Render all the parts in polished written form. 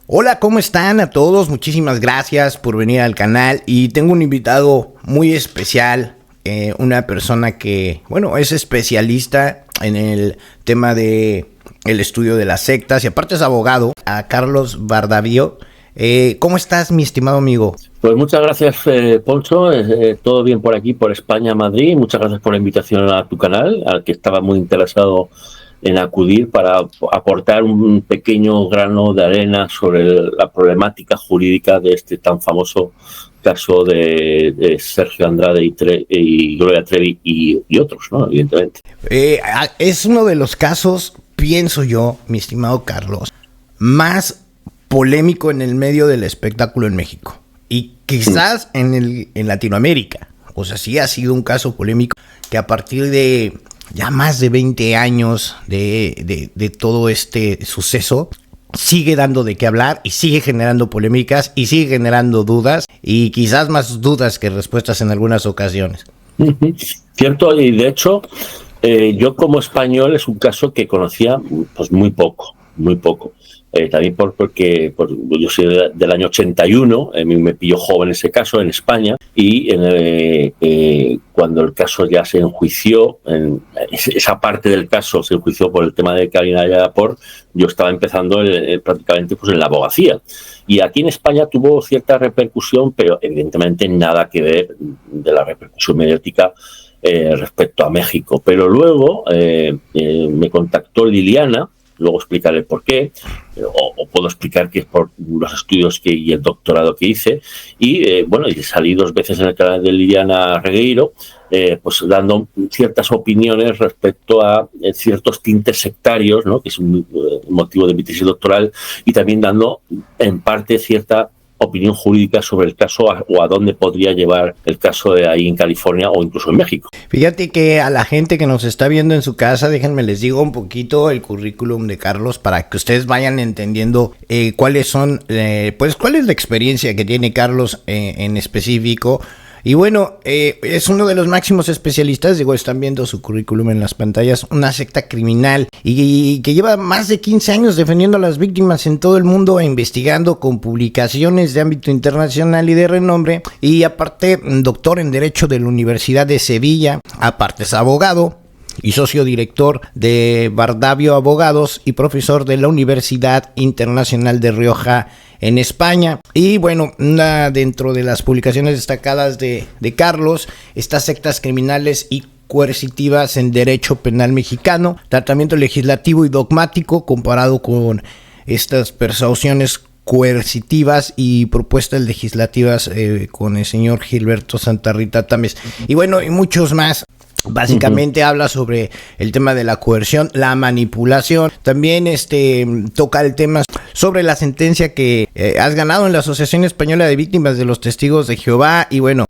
Hola, ¿cómo están a todos? Muchísimas gracias por venir al canal y tengo un invitado muy especial, una persona que, bueno, es especialista en el tema de el estudio de las sectas y aparte es abogado, a Carlos Bardavio. ¿Cómo estás, mi estimado amigo? Pues muchas gracias, Poncho. Todo bien por aquí, por España, Madrid. Muchas gracias por la invitación a tu canal, al que estaba muy interesado en acudir para aportar un pequeño grano de arena sobre la problemática jurídica de este tan famoso caso de Sergio Andrade y Gloria Trevi y otros, ¿no? Evidentemente. Es uno de los casos, pienso yo, mi estimado Carlos, más polémico en el medio del espectáculo en México y quizás en Latinoamérica. O sea, sí ha sido un caso polémico que a partir de ya más de 20 años de todo este suceso sigue dando de qué hablar y sigue generando polémicas y sigue generando dudas y quizás más dudas que respuestas en algunas ocasiones. Cierto, y de hecho yo como español es un caso que conocía pues muy poco. También porque yo soy del año 81, me pilló joven ese caso en España y cuando el caso ya se enjuició, esa parte del caso se enjuició por el tema de Carolina Ayala-Port, yo estaba empezando prácticamente pues en la abogacía. Y aquí en España tuvo cierta repercusión, pero evidentemente nada que ver de la repercusión mediática respecto a México. Pero luego me contactó Liliana. Luego explicaré por qué, o puedo explicar que es por los estudios y el doctorado que hice. Y bueno, y salí 2 veces en el canal de Liliana Regueiro, pues dando ciertas opiniones respecto a ciertos tintes sectarios, ¿no? Que es un motivo de mi tesis doctoral, y también dando en parte cierta opinión jurídica sobre el caso o a dónde podría llevar el caso de ahí en California o incluso en México. Fíjate que a la gente que nos está viendo en su casa, déjenme les digo un poquito el currículum de Carlos para que ustedes vayan entendiendo cuáles son, pues cuál es la experiencia que tiene Carlos en específico. Y bueno, es uno de los máximos especialistas, digo, están viendo su currículum en las pantallas, una secta criminal y que lleva más de 15 años defendiendo a las víctimas en todo el mundo e investigando con publicaciones de ámbito internacional y de renombre. Y aparte, doctor en Derecho de la Universidad de Sevilla, aparte es abogado y socio director de Bardavio Abogados y profesor de la Universidad Internacional de Rioja en España. Y bueno, dentro de las publicaciones destacadas de Carlos, estas sectas criminales y coercitivas en derecho penal mexicano, tratamiento legislativo y dogmático comparado con estas persecuciones coercitivas y propuestas legislativas con el señor Gilberto Santa Rita Támez. Y bueno, y muchos más. Básicamente habla sobre el tema de la coerción, la manipulación. También toca el tema sobre la sentencia que has ganado en la Asociación Española de Víctimas de los Testigos de Jehová. Y bueno,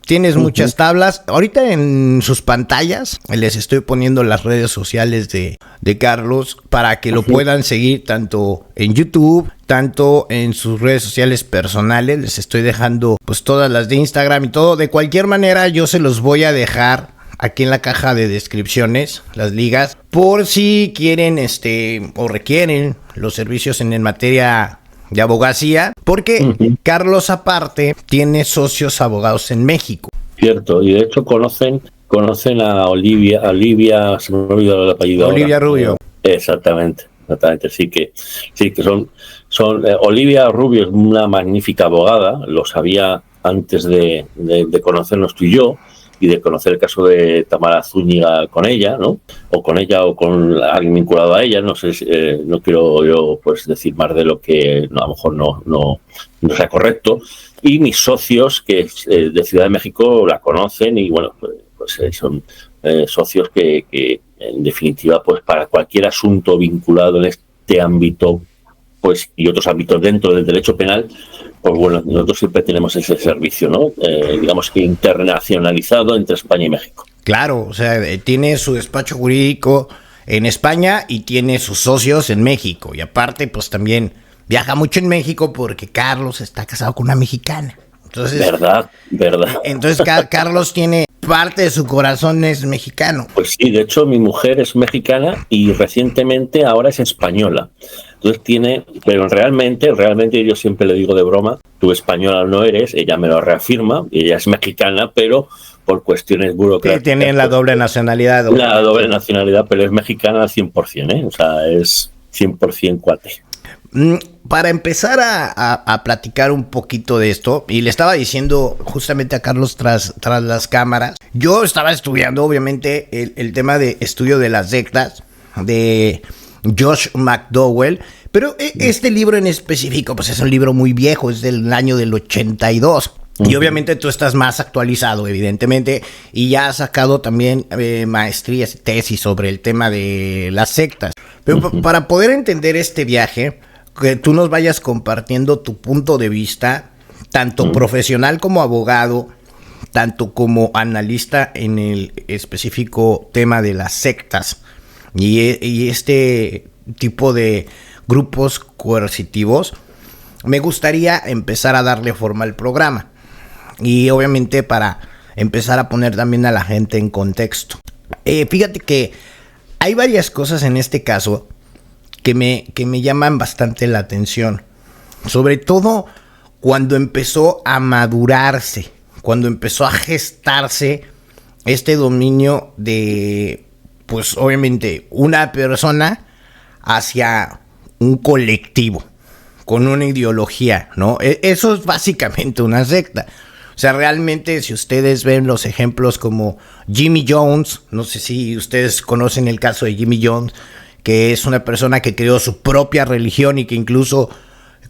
tienes muchas tablas. Ahorita en sus pantallas les estoy poniendo las redes sociales de Carlos para que lo puedan seguir tanto en YouTube, tanto en sus redes sociales personales. Les estoy dejando pues todas las de Instagram y todo. De cualquier manera yo se los voy a dejar aquí en la caja de descripciones, las ligas, por si quieren o requieren los servicios en materia de abogacía, porque Carlos aparte tiene socios abogados en México. Cierto, y de hecho conocen a Olivia, se me ha olvidado el apellido. Olivia ahora. Rubio. Exactamente, sí que son Olivia Rubio es una magnífica abogada, lo sabía antes de conocernos tú y yo, y de conocer el caso de Tamara Zúñiga con ella, ¿no? O con ella o con alguien vinculado a ella, no sé, no quiero yo pues decir más de lo que a lo mejor no sea correcto. Y mis socios que de Ciudad de México la conocen y bueno, pues son socios que en definitiva pues para cualquier asunto vinculado en este ámbito pues y otros ámbitos dentro del derecho penal, pues bueno, nosotros siempre tenemos ese servicio, ¿no? Digamos que internacionalizado entre España y México. Claro, o sea, tiene su despacho jurídico en España y tiene sus socios en México. Y aparte, pues también viaja mucho en México porque Carlos está casado con una mexicana. Entonces, verdad. Entonces Carlos tiene parte de su corazón es mexicano. Pues sí, de hecho mi mujer es mexicana y recientemente ahora es española. Entonces pero realmente yo siempre le digo de broma, tú española no eres, ella me lo reafirma, ella es mexicana, pero por cuestiones burocráticas. Sí, tienen la doble nacionalidad. La doble nacionalidad, pero es mexicana al 100%, ¿eh? O sea, es 100% cuate. Para empezar a platicar un poquito de esto, y le estaba diciendo justamente a Carlos tras las cámaras, yo estaba estudiando obviamente el tema de estudio de las sectas de Josh McDowell, pero este libro en específico pues es un libro muy viejo, es del año del 82. Y obviamente tú estás más actualizado, evidentemente, y ya has sacado también maestrías y tesis sobre el tema de las sectas. Pero para poder entender este viaje, que tú nos vayas compartiendo tu punto de vista, tanto profesional como abogado, tanto como analista en el específico tema de las sectas y este tipo de grupos coercitivos, me gustaría empezar a darle forma al programa. Y obviamente para empezar a poner también a la gente en contexto. Fíjate que hay varias cosas en este caso que me llaman bastante la atención. Sobre todo cuando empezó a madurarse, cuando empezó a gestarse este dominio de, pues obviamente, una persona hacia un colectivo, con una ideología, ¿no? Eso es básicamente una secta. O sea, realmente si ustedes ven los ejemplos como Jimmy Jones, no sé si ustedes conocen el caso de Jimmy Jones, que es una persona que creó su propia religión y que incluso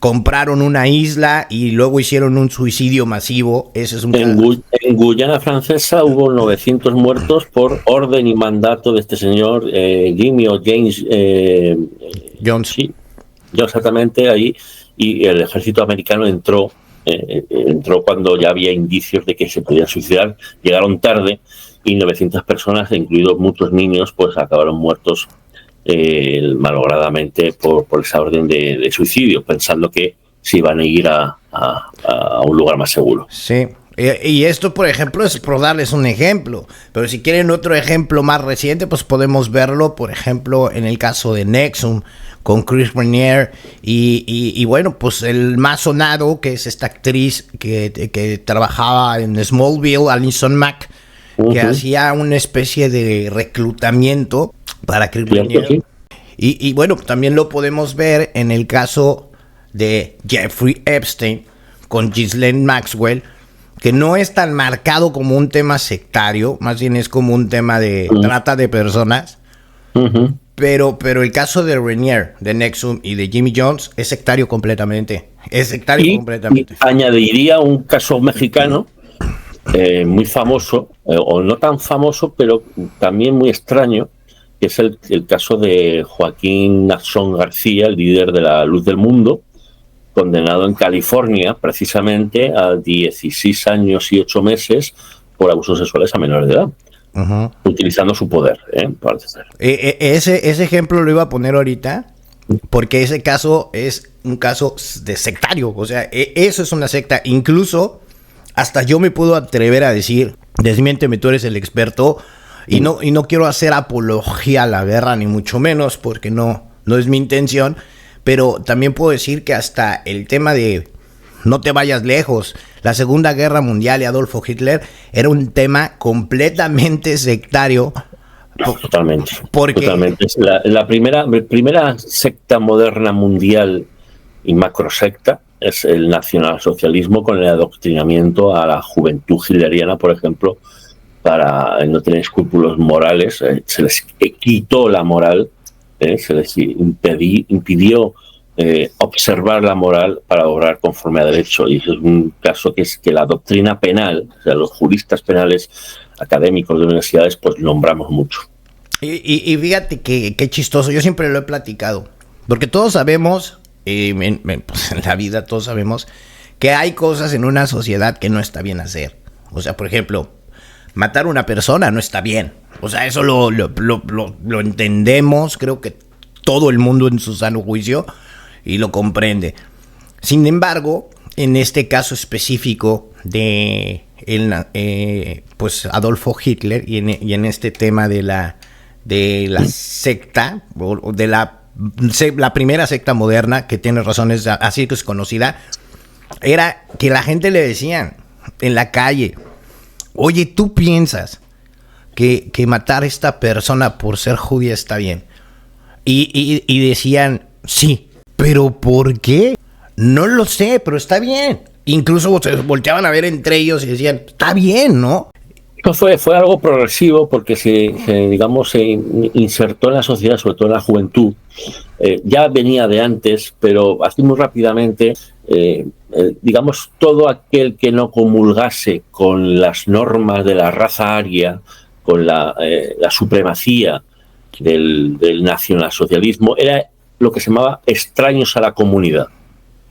compraron una isla y luego hicieron un suicidio masivo. Ese es un en Guyana Francesa hubo 900 muertos por orden y mandato de este señor Jimmy o James Jones. Sí, yo exactamente ahí, y el ejército americano entró cuando ya había indicios de que se podían suicidar. Llegaron tarde y 900 personas, incluidos muchos niños, pues acabaron muertos malogradamente por esa orden de suicidio, pensando que se iban a ir a un lugar más seguro. Sí, y esto, por ejemplo, es por darles un ejemplo, pero si quieren otro ejemplo más reciente, pues podemos verlo, por ejemplo, en el caso de NXIVM, con Chris Renier, y bueno, pues el más sonado, que es esta actriz que trabajaba en Smallville, Alison Mack, que hacía una especie de reclutamiento para Chris Renier. Sí. Y bueno, también lo podemos ver en el caso de Jeffrey Epstein con Ghislaine Maxwell, que no es tan marcado como un tema sectario, más bien es como un tema de trata de personas. Pero el caso de Renier, de NXIVM y de Jimmy Jones es sectario completamente. Y añadiría un caso mexicano muy famoso, o no tan famoso, pero también muy extraño, que es el caso de Joaquín Nazón García, el líder de la Luz del Mundo, condenado en California precisamente a 16 años y 8 meses por abusos sexuales a menores de edad. Utilizando su poder, parece ser. Ese ejemplo lo iba a poner ahorita, porque ese caso es un caso de sectario. O sea, eso es una secta. Incluso hasta yo me puedo atrever a decir, desmiénteme, tú eres el experto, y no quiero hacer apología a la guerra, ni mucho menos, porque no es mi intención, pero también puedo decir que hasta el tema de no te vayas lejos, la Segunda Guerra Mundial y Adolfo Hitler era un tema completamente sectario. Totalmente. Porque totalmente. La primera secta moderna mundial y macrosecta es el nacionalsocialismo, con el adoctrinamiento a la juventud hitleriana, por ejemplo, para no tener escrúpulos morales. Se les quitó la moral, se les impidió observar la moral para obrar conforme a derecho. Y eso es un caso que es que la doctrina penal, o sea, los juristas penales académicos de universidades, pues nombramos mucho. Y fíjate que chistoso, yo siempre lo he platicado, porque todos sabemos, pues en la vida todos sabemos, que hay cosas en una sociedad que no está bien hacer. O sea, por ejemplo, matar a una persona no está bien. O sea, eso lo entendemos, creo que todo el mundo en su sano juicio, y lo comprende. Sin embargo, en este caso específico pues Adolfo Hitler y en este tema de la secta, o de la primera secta moderna, que tiene razones, así que es conocida, era que la gente le decían en la calle: oye, ¿tú piensas que matar a esta persona por ser judía está bien? Y decían: sí, ¿pero por qué? No lo sé, pero está bien. Incluso se volteaban a ver entre ellos y decían: está bien, ¿no? Fue algo progresivo porque digamos, se insertó en la sociedad, sobre todo en la juventud. Ya venía de antes, pero así muy rápidamente, digamos, todo aquel que no comulgase con las normas de la raza aria, con la supremacía del nacionalsocialismo, era lo que se llamaba extraños a la comunidad.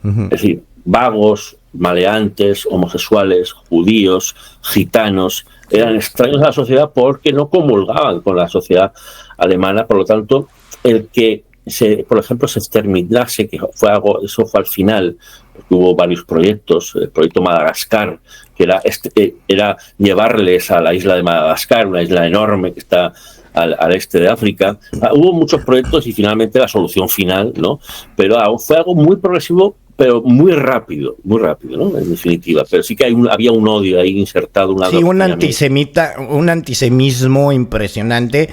Uh-huh. Es decir, vagos, maleantes, homosexuales, judíos, gitanos, eran extraños a la sociedad porque no comulgaban con la sociedad alemana. Por lo tanto, el que por ejemplo, se exterminase, que eso fue al final, porque hubo varios proyectos, el proyecto Madagascar, que era llevarles a la isla de Madagascar, una isla enorme que está al este de África. Hubo muchos proyectos y finalmente la solución final, ¿no? Pero fue algo muy progresivo, pero muy rápido, ¿no? En definitiva. Pero sí que había un odio ahí insertado. Un antisemismo impresionante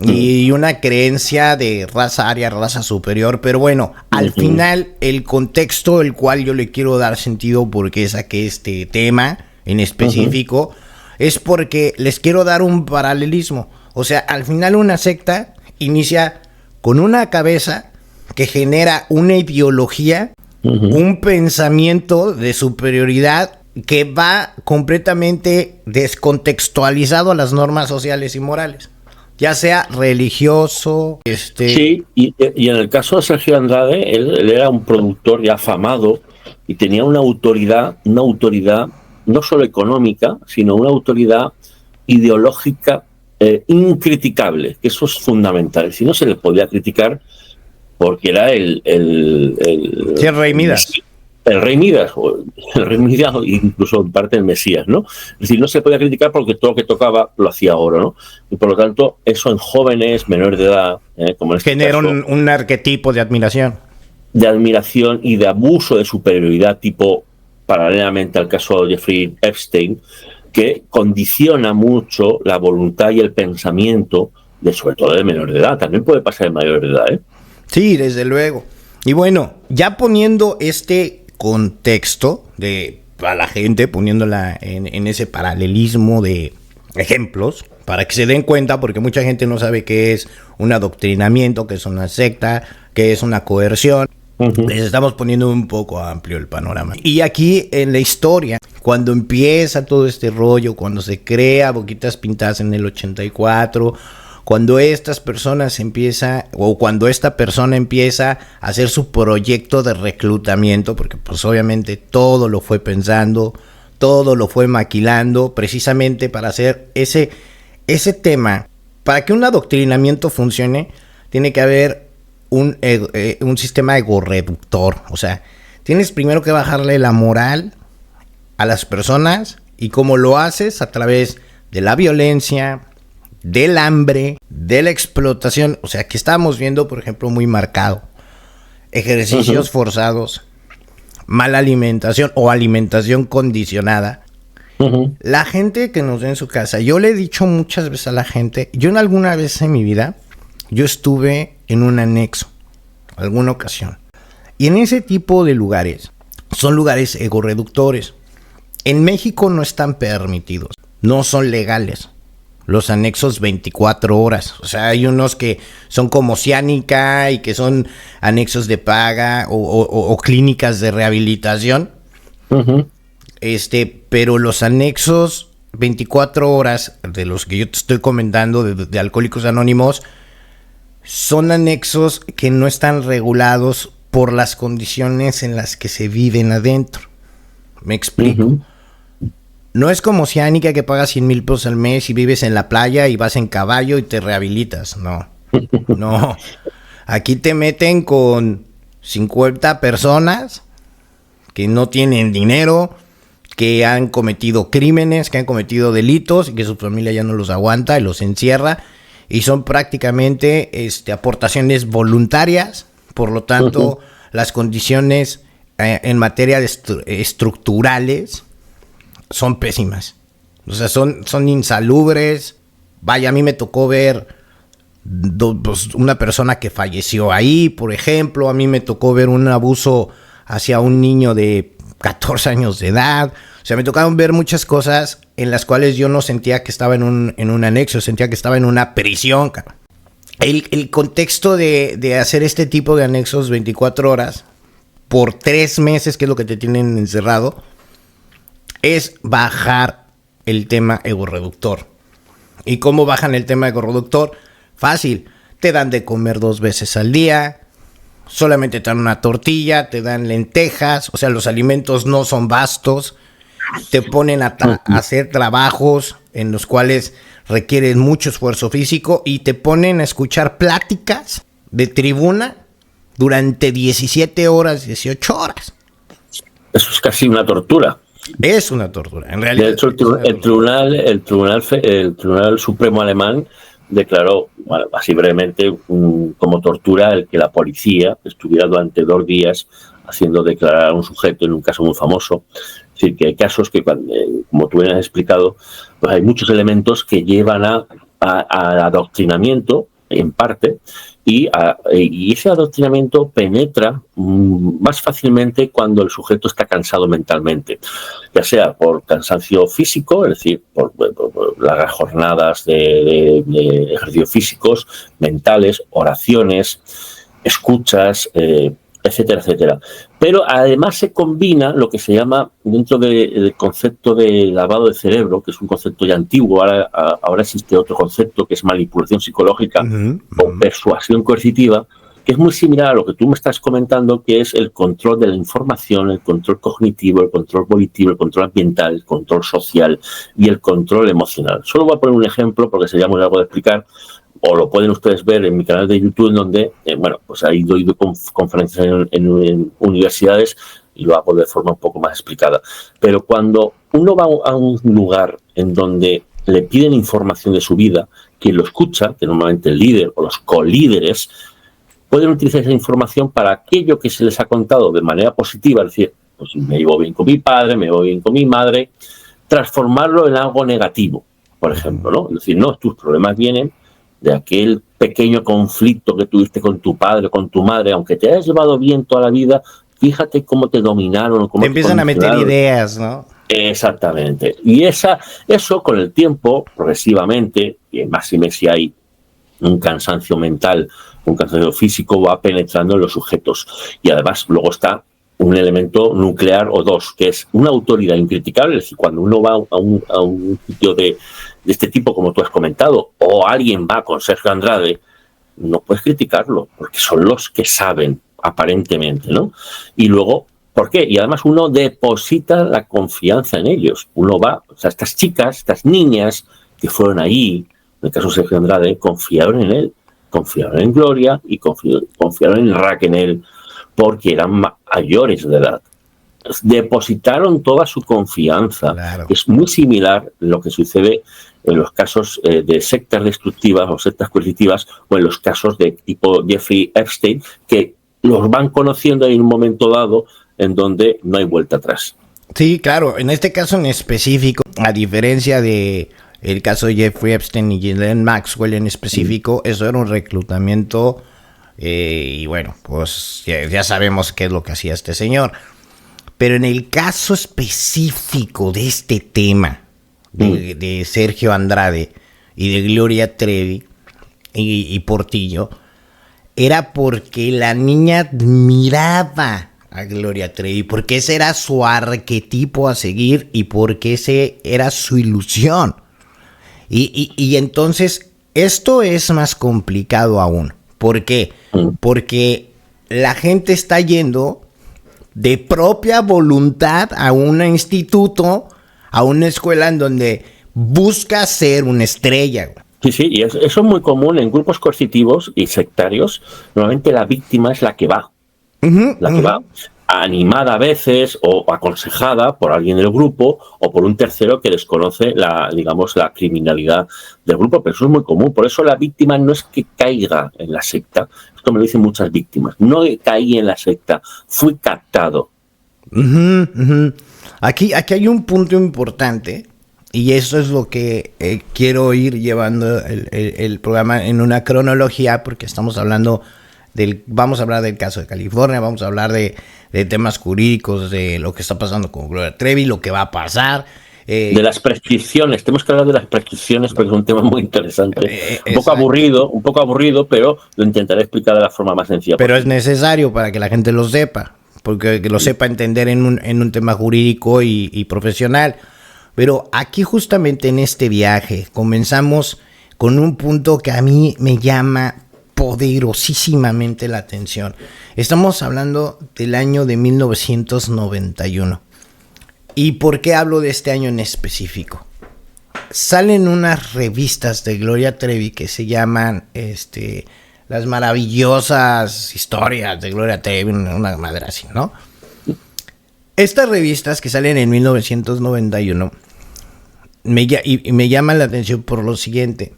y una creencia de raza aria, raza superior. Pero bueno, al final, el contexto el cual yo le quiero dar sentido porque saqué este tema en específico, es porque les quiero dar un paralelismo. O sea, al final una secta inicia con una cabeza que genera una ideología, un pensamiento de superioridad que va completamente descontextualizado a las normas sociales y morales, ya sea religioso. Sí, y en el caso de Sergio Andrade, él era un productor ya afamado y tenía una autoridad no solo económica, sino una autoridad ideológica incriticable, que eso es fundamental. Si no, se le podía criticar porque era el Rey Midas. El Rey Midas, incluso en parte el Mesías, ¿no? Es decir, no se podía criticar porque todo lo que tocaba lo hacía oro, ¿no? Y por lo tanto, eso en jóvenes, menores de edad, como en este genera caso, un arquetipo de admiración. De admiración y de abuso de superioridad, tipo, paralelamente al caso de Jeffrey Epstein, que condiciona mucho la voluntad y el pensamiento, sobre todo de menor de edad. También puede pasar en mayor de edad, ¿eh? Sí, desde luego. Y bueno, ya poniendo este contexto a la gente, poniéndola en ese paralelismo de ejemplos, para que se den cuenta, porque mucha gente no sabe qué es un adoctrinamiento, qué es una secta, qué es una coerción. Les estamos poniendo un poco amplio el panorama. Y aquí en la historia, cuando empieza todo este rollo, cuando se crea Boquitas Pintadas en el 84, cuando esta persona empieza a hacer su proyecto de reclutamiento, porque pues obviamente todo lo fue pensando, todo lo fue maquilando, precisamente para hacer ese tema. Para que un adoctrinamiento funcione, tiene que haber un sistema egorreductor. O sea, tienes primero que bajarle la moral a las personas, y cómo lo haces, a través de la violencia, del hambre, de la explotación. O sea, que estamos viendo, por ejemplo, muy marcado ejercicios forzados, mala alimentación o alimentación condicionada. La gente que nos ve en su casa, yo le he dicho muchas veces a la gente, yo en alguna vez en mi vida, yo estuve en un anexo, alguna ocasión, y en ese tipo de lugares, son lugares egorreductores. En México no están permitidos, no son legales los anexos 24 horas. O sea, hay unos que son como Oceánica y que son anexos de paga o clínicas de rehabilitación. Pero los anexos 24 horas de los que yo te estoy comentando, de Alcohólicos Anónimos, son anexos que no están regulados por las condiciones en las que se viven adentro. ¿Me explico? No es como Oceánica, que pagas 100,000 pesos al mes y vives en la playa y vas en caballo y te rehabilitas. No. Aquí te meten con 50 personas que no tienen dinero, que han cometido crímenes, que han cometido delitos y que su familia ya no los aguanta y los encierra. Y son prácticamente aportaciones voluntarias. Por lo tanto, las condiciones en materia de estructurales son pésimas. O sea, son insalubres. Vaya, a mí me tocó ver pues, una persona que falleció ahí, por ejemplo. A mí me tocó ver un abuso hacia un niño de 14 años de edad. O sea, me tocaron ver muchas cosas en las cuales yo no sentía que estaba en un anexo, sentía que estaba en una prisión. El contexto de hacer este tipo de anexos 24 horas por 3 meses, que es lo que te tienen encerrado, es bajar el tema egorreductor. ¿Y cómo bajan el tema egorreductor? Fácil, te dan de comer 2 veces al día, solamente te dan una tortilla, te dan lentejas, o sea, los alimentos no son vastos, te ponen a hacer trabajos en los cuales requieren mucho esfuerzo físico y te ponen a escuchar pláticas de tribuna durante 17 horas, 18 horas. Eso es casi una tortura. Es una tortura, en realidad. De hecho, el Tribunal Supremo alemán declaró, bueno, así brevemente, como tortura el que la policía estuviera durante 2 días haciendo declarar a un sujeto en un caso muy famoso. Es decir, que hay casos que, como tú bien has explicado, pues hay muchos elementos que llevan a adoctrinamiento, en parte, y ese adoctrinamiento penetra más fácilmente cuando el sujeto está cansado mentalmente, ya sea por cansancio físico, es decir, por largas jornadas de ejercicios físicos, mentales, oraciones, escuchas, etcétera, etcétera. Pero además se combina lo que se llama, dentro del concepto de lavado de cerebro, que es un concepto ya antiguo, ahora existe otro concepto que es manipulación psicológica o persuasión coercitiva, que es muy similar a lo que tú me estás comentando, que es el control de la información, el control cognitivo, el control volitivo, el control ambiental, el control social y el control emocional. Solo voy a poner un ejemplo porque sería muy largo de explicar, o lo pueden ustedes ver en mi canal de YouTube, en donde, pues he ido conferencias en universidades y lo hago de forma un poco más explicada. Pero cuando uno va a un lugar en donde le piden información de su vida, quien lo escucha, que normalmente el líder o los colíderes, pueden utilizar esa información para aquello que se les ha contado de manera positiva, es decir, pues me llevo bien con mi padre, me llevo bien con mi madre, transformarlo en algo negativo, por ejemplo, ¿no? Es decir, no, tus problemas vienen de aquel pequeño conflicto que tuviste con tu padre, con tu madre, aunque te hayas llevado bien toda la vida, fíjate cómo te dominaron. Cómo te empiezan a meter ideas, ¿no? Exactamente. Y eso con el tiempo, progresivamente, y máxime si hay un cansancio mental, un cansancio físico, va penetrando en los sujetos. Y además luego está un elemento nuclear o dos, que es una autoridad incriticable. Es decir, cuando uno va a un sitio de este tipo, como tú has comentado, o alguien va con Sergio Andrade, no puedes criticarlo, porque son los que saben, aparentemente, ¿no? Y luego, ¿por qué? Y además uno deposita la confianza en ellos. Uno va, o sea, estas chicas, estas niñas que fueron ahí, en el caso de Sergio Andrade, confiaron en él, confiaron en Gloria y confiaron en Raquel, porque eran mayores de edad. Depositaron toda su confianza. Claro. Es muy similar lo que sucede en los casos de sectas destructivas o sectas coercitivas, o en los casos de tipo Jeffrey Epstein, que los van conociendo en un momento dado en donde no hay vuelta atrás. Sí, claro. En este caso en específico, a diferencia de el caso de Jeffrey Epstein y Ghislaine Maxwell en específico, eso era un reclutamiento y bueno, pues ya sabemos qué es lo que hacía este señor. Pero en el caso específico de este tema, de Sergio Andrade y de Gloria Trevi y Portillo, era porque la niña admiraba a Gloria Trevi, porque ese era su arquetipo a seguir y porque ese era su ilusión. Y entonces esto es más complicado aún. ¿Por qué? Porque la gente está yendo de propia voluntad a un instituto, a una escuela en donde busca ser una estrella. Sí, y eso es muy común en grupos coercitivos y sectarios. Normalmente la víctima es la que va. Que va. animada a veces o aconsejada por alguien del grupo o por un tercero que desconoce digamos, la criminalidad del grupo, pero eso es muy común. Por eso la víctima no es que caiga en la secta, esto me lo dicen muchas víctimas, no caí en la secta, fui captado. Uh-huh, uh-huh. Aquí hay un punto importante, y eso es lo que quiero ir llevando el programa en una cronología, porque estamos hablando vamos a hablar del caso de California, vamos a hablar de temas jurídicos, de lo que está pasando con Gloria Trevi, lo que va a pasar. De las prescripciones, tenemos que hablar de las prescripciones porque es un tema muy interesante. Un poco aburrido, pero lo intentaré explicar de la forma más sencilla. Pero es necesario para que la gente lo sepa, porque lo sepa entender en un tema jurídico y profesional. Pero aquí justamente en este viaje comenzamos con un punto que a mí me llama poderosísimamente la atención. Estamos hablando del año de 1991. ¿Y por qué hablo de este año en específico? Salen unas revistas de Gloria Trevi que se llaman Las maravillosas historias de Gloria Trevi, una madre así, ¿no? Estas revistas que salen en 1991 me llaman la atención por lo siguiente.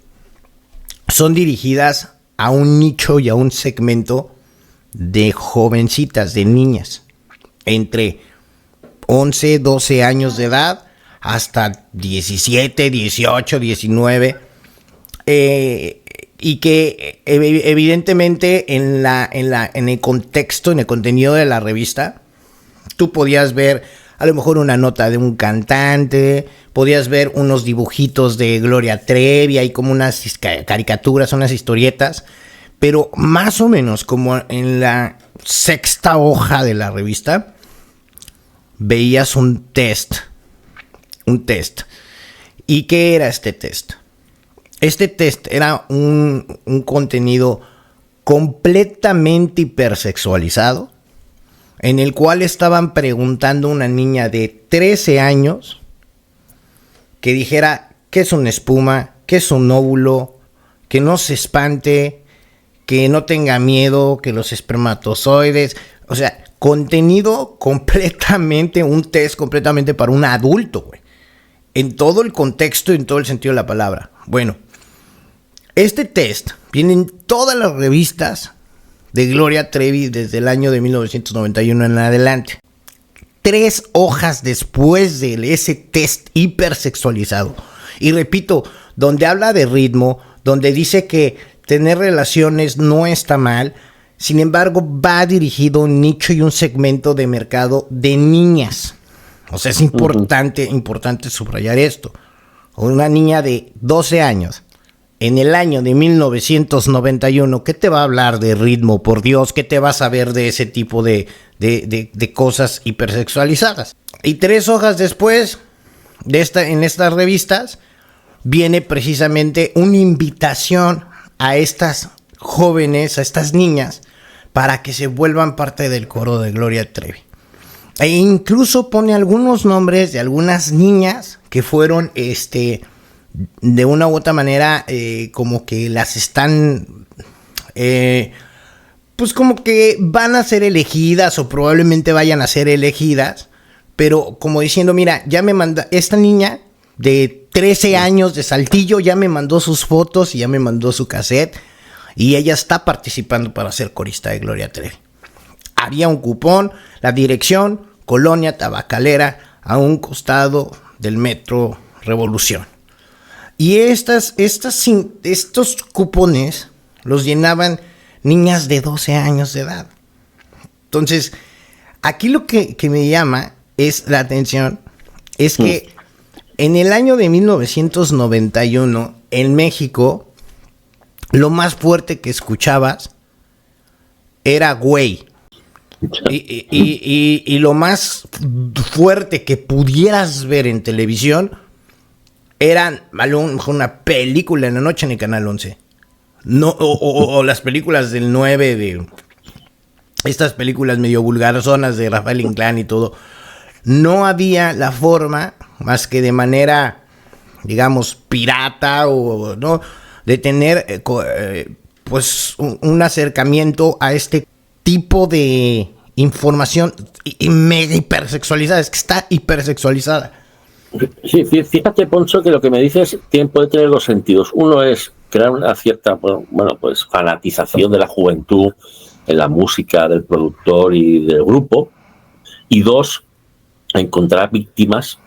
Son dirigidas a un nicho y a un segmento de jovencitas, de niñas, entre 11, 12 años de edad hasta 17, 18, 19, y que evidentemente en el contexto, en el contenido de la revista, tú podías ver a lo mejor una nota de un cantante, podías ver unos dibujitos de Gloria Trevi, hay como unas caricaturas, unas historietas, pero más o menos como en la sexta hoja de la revista, veías un test. ¿Y qué era este test? Este test era un contenido completamente hipersexualizado, en el cual estaban preguntando a una niña de 13 años que dijera qué es una espuma, qué es un óvulo, que no se espante, que no tenga miedo, que los espermatozoides, o sea, contenido completamente, un test completamente para un adulto, güey, en todo el contexto y en todo el sentido de la palabra. Bueno, este test viene en todas las revistas de Gloria Trevi desde el año de 1991 en adelante. 3 hojas después de ese test hipersexualizado. Y repito, donde habla de ritmo, donde dice que tener relaciones no está mal, sin embargo va dirigido a un nicho y un segmento de mercado de niñas. O sea, es importante subrayar esto. Una niña de 12 años en el año de 1991, ¿qué te va a hablar de ritmo? Por Dios, ¿qué te vas a ver de ese tipo de cosas hipersexualizadas? Y 3 hojas después, en estas revistas, viene precisamente una invitación a estas jóvenes, a estas niñas, para que se vuelvan parte del coro de Gloria Trevi. E incluso pone algunos nombres de algunas niñas que fueron de una u otra manera, como que las están, pues como que van a ser elegidas o probablemente vayan a ser elegidas, pero como diciendo, mira, ya me manda esta niña de 13 años de Saltillo, ya me mandó sus fotos y ya me mandó su cassette y ella está participando para ser corista de Gloria Trevi. Había un cupón, la dirección, Colonia Tabacalera, a un costado del Metro Revolución. Y estos cupones los llenaban niñas de 12 años de edad. Entonces, aquí lo que me llama es la atención, es que en el año de 1991, en México, lo más fuerte que escuchabas era güey. Y lo más fuerte que pudieras ver en televisión eran a lo mejor una película en la noche en el Canal 11. No, o las películas del 9, de estas películas medio vulgarzonas de Rafael Inclán y todo. No había la forma, más que de manera, digamos, pirata o no, de tener pues un acercamiento a este tipo de información y mega hipersexualizada, es que está hipersexualizada. Sí, fíjate, Poncho, que lo que me dices puede tener dos sentidos. Uno es crear una cierta, bueno, pues fanatización de la juventud en la música del productor y del grupo. Y dos, encontrar víctimas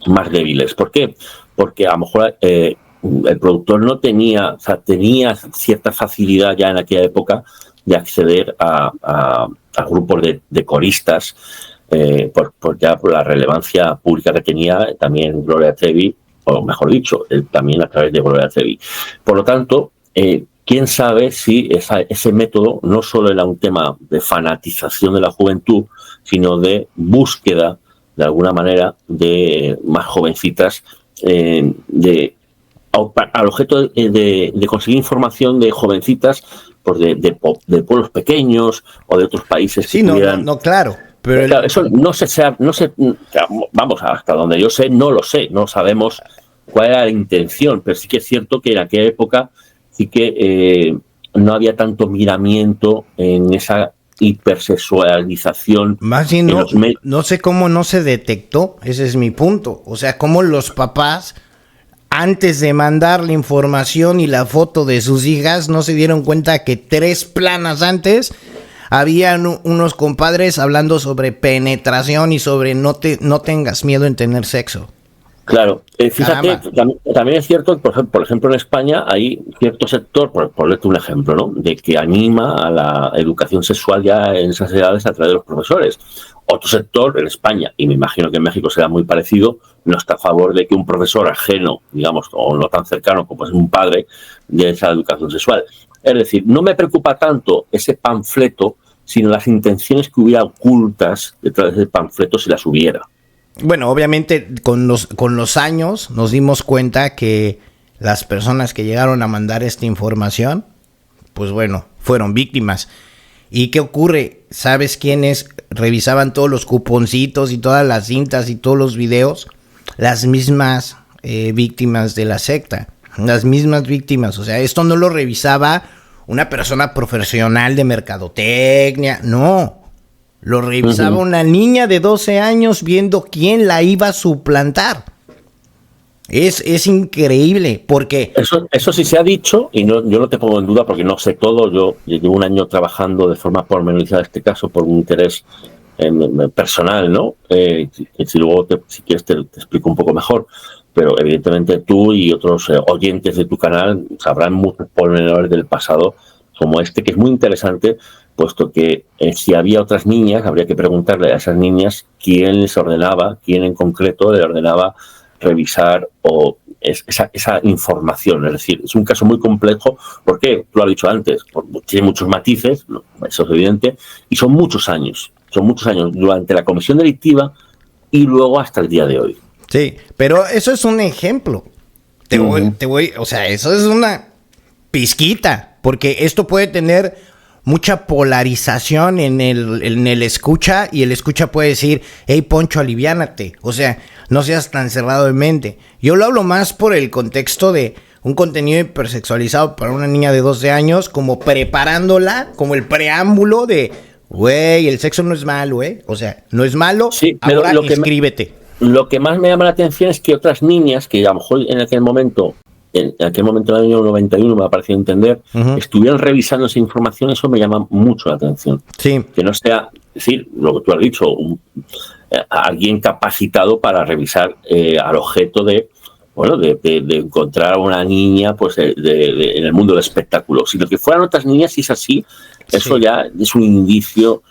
más débiles. ¿Por qué? Porque a lo mejor el productor no tenía, o sea, tenía cierta facilidad ya en aquella época de acceder a grupos de coristas, por la relevancia pública que tenía también Gloria Trevi, o mejor dicho, también a través de Gloria Trevi. Por lo tanto, quién sabe si ese método no solo era un tema de fanatización de la juventud, sino de búsqueda, de alguna manera, de más jovencitas, al objeto de conseguir información de jovencitas, pues de pueblos pequeños o de otros países que tuvieran... No, claro. Pero claro, eso no se, vamos, hasta donde yo sé, no lo sé, no sabemos cuál era la intención, pero sí que es cierto que en aquella época sí que no había tanto miramiento en esa hipersexualización. Más bien no sé cómo no se detectó, ese es mi punto. O sea, cómo los papás, antes de mandar la información y la foto de sus hijas, no se dieron cuenta que 3 planas antes habían unos compadres hablando sobre penetración y sobre no tengas miedo en tener sexo. Claro, fíjate, también es cierto que, por ejemplo, en España hay cierto sector, por ponerte un ejemplo, ¿no?, de que anima a la educación sexual ya en esas edades a través de los profesores. Otro sector en España, y me imagino que en México será muy parecido, no está a favor de que un profesor ajeno, digamos, o no tan cercano como es un padre, de esa educación sexual. Es decir, no me preocupa tanto ese panfleto, sino las intenciones que hubiera ocultas detrás de ese panfleto si las hubiera. Bueno, obviamente con los años nos dimos cuenta que las personas que llegaron a mandar esta información, pues bueno, fueron víctimas. ¿Y qué ocurre? ¿Sabes quiénes revisaban todos los cuponcitos y todas las cintas y todos los videos? Las mismas víctimas de la secta, las mismas víctimas. O sea, esto no lo revisaba una persona profesional de mercadotecnia, no. Lo revisaba una niña de 12 años viendo quién la iba a suplantar. Es increíble, porque... Eso sí se ha dicho, y yo no te pongo en duda porque no sé todo. Yo llevo un año trabajando de forma pormenorizada este caso por un interés personal, ¿no? Si luego, si quieres, te explico un poco mejor. Pero evidentemente tú y otros oyentes de tu canal sabrán muchos pormenores del pasado como este, que es muy interesante, puesto que si había otras niñas, habría que preguntarle a esas niñas quién les ordenaba, quién en concreto le ordenaba revisar esa información. Es decir, es un caso muy complejo, porque tú lo has dicho antes, tiene muchos matices, eso es evidente, y son muchos años durante la comisión delictiva y luego hasta el día de hoy. Sí, pero eso es un ejemplo. O sea, eso es una pizquita, porque esto puede tener mucha polarización en el escucha, y el escucha puede decir, hey Poncho, aliviánate, o sea, no seas tan cerrado de mente. Yo lo hablo más por el contexto de un contenido hipersexualizado para una niña de 12 años, como preparándola, como el preámbulo de, güey, el sexo no es malo, o sea, no es malo, sí, ahora inscríbete. Lo que más me llama la atención es que otras niñas, que a lo mejor en aquel momento del año 91 me ha parecido entender, estuvieron revisando esa información. Eso me llama mucho la atención. Sí. Que no sea, es decir, lo que tú has dicho, alguien capacitado para revisar al objeto de encontrar a una niña pues en el mundo del espectáculo. Si lo que fueran otras niñas, si es así, eso ya es un indicio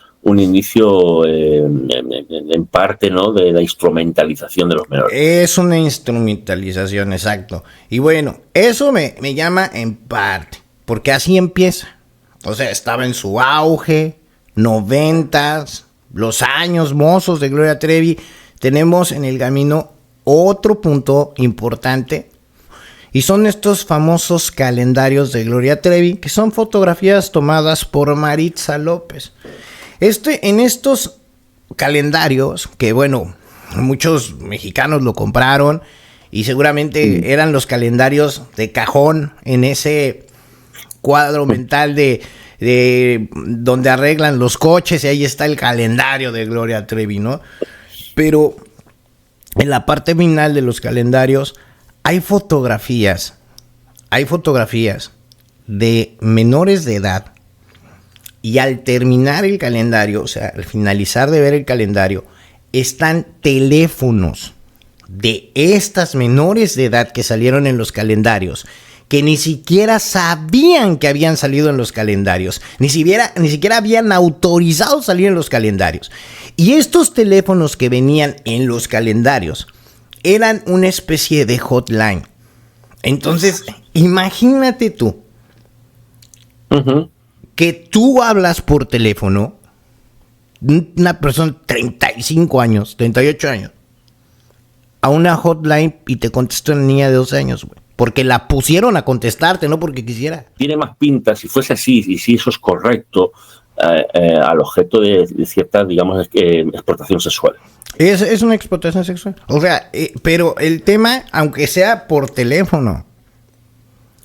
en parte, ¿no?, de la instrumentalización de los menores. Es una instrumentalización, exacto. Y bueno, eso me llama en parte, porque así empieza. O sea, estaba en su auge, 90s, los años mozos de Gloria Trevi. Tenemos en el camino otro punto importante, y son estos famosos calendarios de Gloria Trevi, que son fotografías tomadas por Maritza López. En estos calendarios, que bueno, muchos mexicanos lo compraron y seguramente eran los calendarios de cajón en ese cuadro mental de donde arreglan los coches y ahí está el calendario de Gloria Trevi, ¿no? Pero en la parte final de los calendarios hay fotografías de menores de edad, y al terminar el calendario, o sea, al finalizar de ver el calendario, están teléfonos de estas menores de edad que salieron en los calendarios, que ni siquiera sabían que habían salido en los calendarios, ni siquiera habían autorizado salir en los calendarios. Y estos teléfonos que venían en los calendarios eran una especie de hotline. Entonces, imagínate tú, que tú hablas por teléfono, una persona de 35 años, 38 años, a una hotline y te contesta una niña de 12 años, güey. Porque la pusieron a contestarte, no porque quisiera. Tiene más pinta, si fuese así, y si eso es correcto, al objeto de cierta, digamos, explotación sexual. Es una explotación sexual. O sea, pero el tema, aunque sea por teléfono,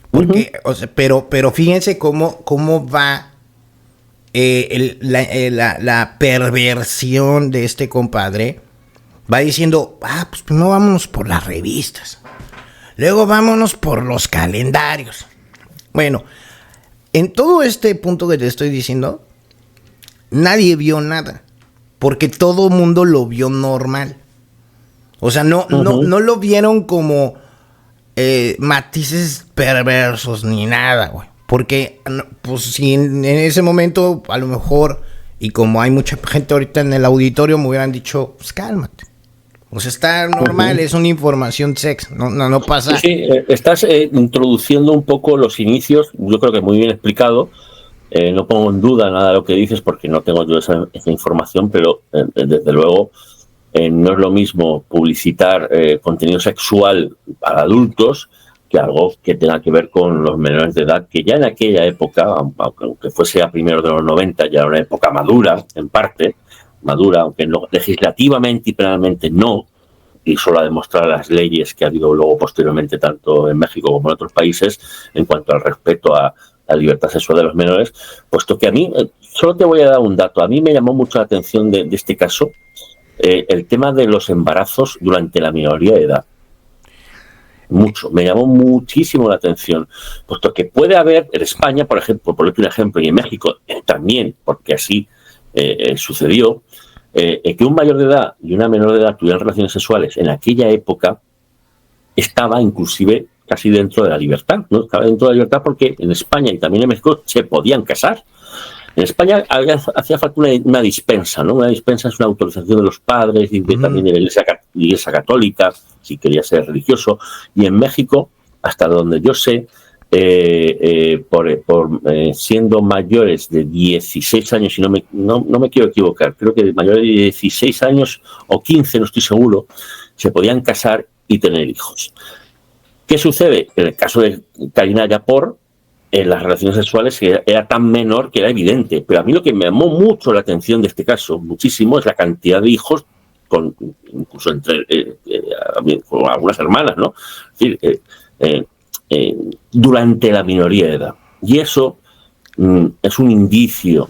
porque, o sea, pero fíjense cómo va la perversión de este compadre. Va diciendo, pues primero vámonos por las revistas, luego vámonos por los calendarios. Bueno, en todo este punto que te estoy diciendo, nadie vio nada, porque todo mundo lo vio normal. O sea, no lo vieron como matices perversos ni nada, güey. Porque, pues, si en ese momento, a lo mejor, y como hay mucha gente ahorita en el auditorio, me hubieran dicho, pues cálmate. O sea, está normal, es una información sex, no pasa. Sí, estás introduciendo un poco los inicios, yo creo que muy bien explicado. No pongo en duda nada de lo que dices porque no tengo yo esa información, pero desde luego no es lo mismo publicitar contenido sexual para adultos que algo que tenga que ver con los menores de edad, que ya en aquella época, aunque fuese a primeros de los 90, ya era una época madura, en parte, aunque no, legislativamente y penalmente no, y solo ha demostrado las leyes que ha habido luego posteriormente tanto en México como en otros países en cuanto al respeto a la libertad sexual de los menores, puesto que a mí, solo te voy a dar un dato, a mí me llamó mucho la atención de este caso, el tema de los embarazos durante la minoría de edad. Me llamó muchísimo la atención, puesto que puede haber en España, por ejemplo, por un ejemplo, y en México también, porque así sucedió, que un mayor de edad y una menor de edad tuvieran relaciones sexuales en aquella época estaba inclusive casi dentro de la libertad, ¿no? Estaba dentro de la libertad porque en España y también en México se podían casar. En España hacía falta una dispensa, ¿no? Una dispensa es una autorización de los padres y también de la Iglesia Católica, si quería ser religioso. Y en México, hasta donde yo sé, siendo mayores de 16 años, y no me quiero equivocar, creo que mayores de 16 años o 15, no estoy seguro, se podían casar y tener hijos. ¿Qué sucede? En el caso de Karina Yapor, en las relaciones sexuales era tan menor que era evidente, pero a mí lo que me llamó mucho la atención de este caso, muchísimo, es la cantidad de hijos, incluso entre con algunas hermanas, ¿no? Es decir, durante la minoría de edad. Y eso es un indicio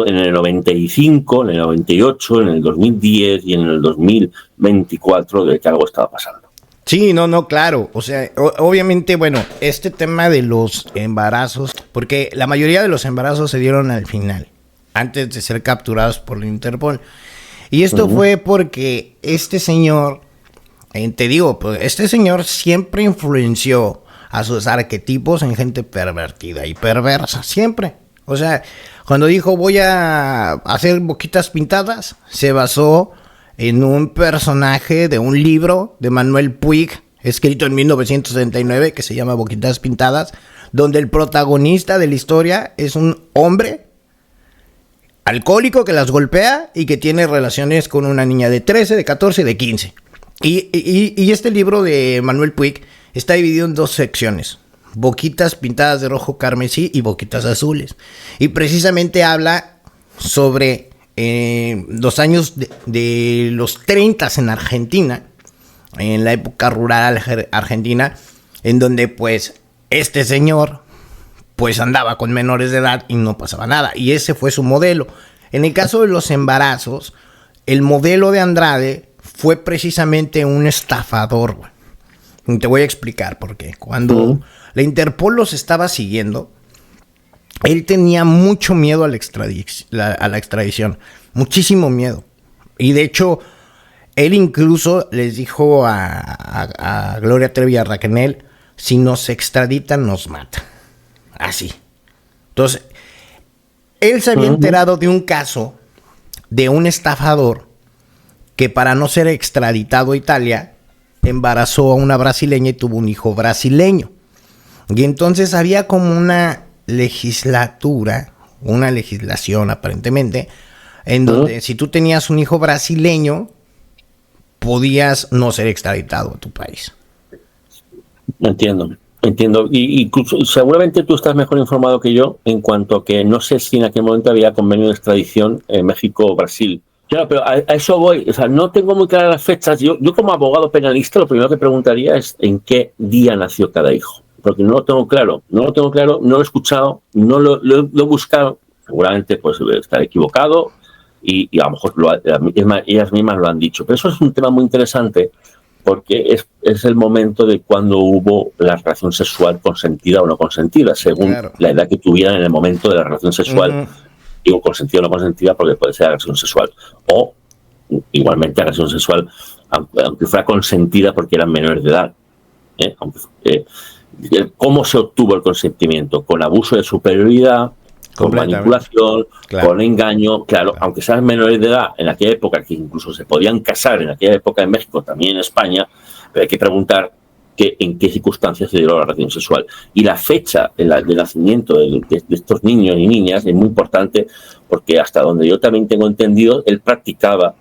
en el 95, en el 98, en el 2010 y en el 2024 de que algo estaba pasando. Sí, claro. O sea, obviamente, bueno, este tema de los embarazos, porque la mayoría de los embarazos se dieron al final, antes de ser capturados por la Interpol. Y esto fue porque este señor, te digo, pues este señor siempre influenció a sus arquetipos en gente pervertida y perversa, siempre. O sea, cuando dijo voy a hacer boquitas pintadas, se basó en un personaje de un libro de Manuel Puig, escrito en 1969, que se llama Boquitas Pintadas, donde el protagonista de la historia es un hombre alcohólico que las golpea y que tiene relaciones con una niña de 13, de 14, de 15. Y este libro de Manuel Puig está dividido en dos secciones: Boquitas Pintadas de Rojo Carmesí y Boquitas Azules. Y precisamente habla sobre los años de los 30 en Argentina, en la época rural argentina, en donde pues este señor pues andaba con menores de edad y no pasaba nada. Y ese fue su modelo. En el caso de los embarazos, el modelo de Andrade fue precisamente un estafador, güey. Y te voy a explicar por qué. Cuando la Interpol los estaba siguiendo, él tenía mucho miedo a la extradición. Muchísimo miedo. Y de hecho, él incluso les dijo a Gloria Trevi y a Raquel, si nos extraditan, nos matan. Así. Entonces, él se había enterado de un caso de un estafador que para no ser extraditado a Italia, embarazó a una brasileña y tuvo un hijo brasileño. Y entonces había como una legislación aparentemente, en donde si tú tenías un hijo brasileño, podías no ser extraditado a tu país. Entiendo. Y seguramente tú estás mejor informado que yo en cuanto a que no sé si en aquel momento había convenio de extradición en México o Brasil. Claro, pero a eso voy. O sea, no tengo muy claras las fechas. Yo como abogado penalista, lo primero que preguntaría es en qué día nació cada hijo. Porque no lo tengo claro, no lo he escuchado, no lo he buscado. Seguramente pues estar equivocado y a lo mejor ellas mismas lo han dicho. Pero eso es un tema muy interesante porque es el momento de cuando hubo la relación sexual consentida o no consentida, según la edad que tuvieran en el momento de la relación sexual. Digo consentida o no consentida porque puede ser agresión sexual. O igualmente agresión sexual, aunque fuera consentida porque eran menores de edad. ¿Cómo se obtuvo el consentimiento? Con abuso de superioridad, con manipulación, con engaño. Claro, aunque sean menores de edad en aquella época, que incluso se podían casar en aquella época en México, también en España, pero hay que preguntar en qué circunstancias se dio la relación sexual. Y la fecha de nacimiento de estos niños y niñas es muy importante porque hasta donde yo también tengo entendido, él practicaba,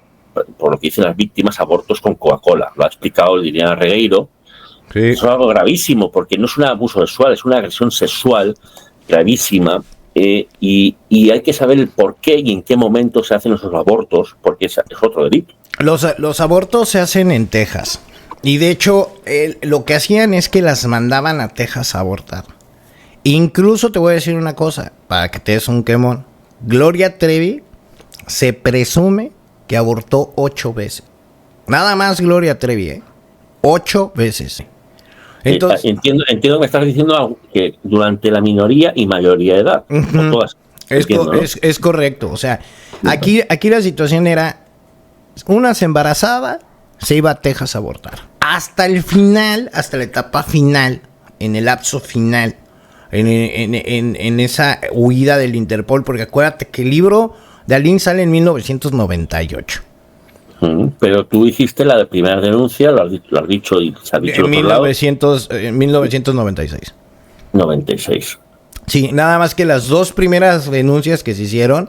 por lo que dicen las víctimas, abortos con Coca-Cola. Lo ha explicado Liliana Regueiro. Sí. Eso es algo gravísimo porque no es un abuso sexual, es una agresión sexual gravísima. Y hay que saber el por qué y en qué momento se hacen esos abortos, porque es otro delito. Los abortos se hacen en Texas. Y de hecho, lo que hacían es que las mandaban a Texas a abortar. Incluso te voy a decir una cosa, para que te des un quemón. Gloria Trevi se presume que abortó 8 veces. Nada más Gloria Trevi, 8 veces. Entonces, entiendo que me estás diciendo que durante la minoría y mayoría de edad. No todas, es correcto. O sea, aquí la situación era, una se embarazaba, se iba a Texas a abortar. Hasta el final, hasta la etapa final, en el lapso final, en esa huida del Interpol, porque acuérdate que el libro de Aline sale en 1998. Pero tú hiciste la de primera denuncia, lo has dicho y se ha dicho en 1996. 96. Sí, nada más que las dos primeras denuncias que se hicieron,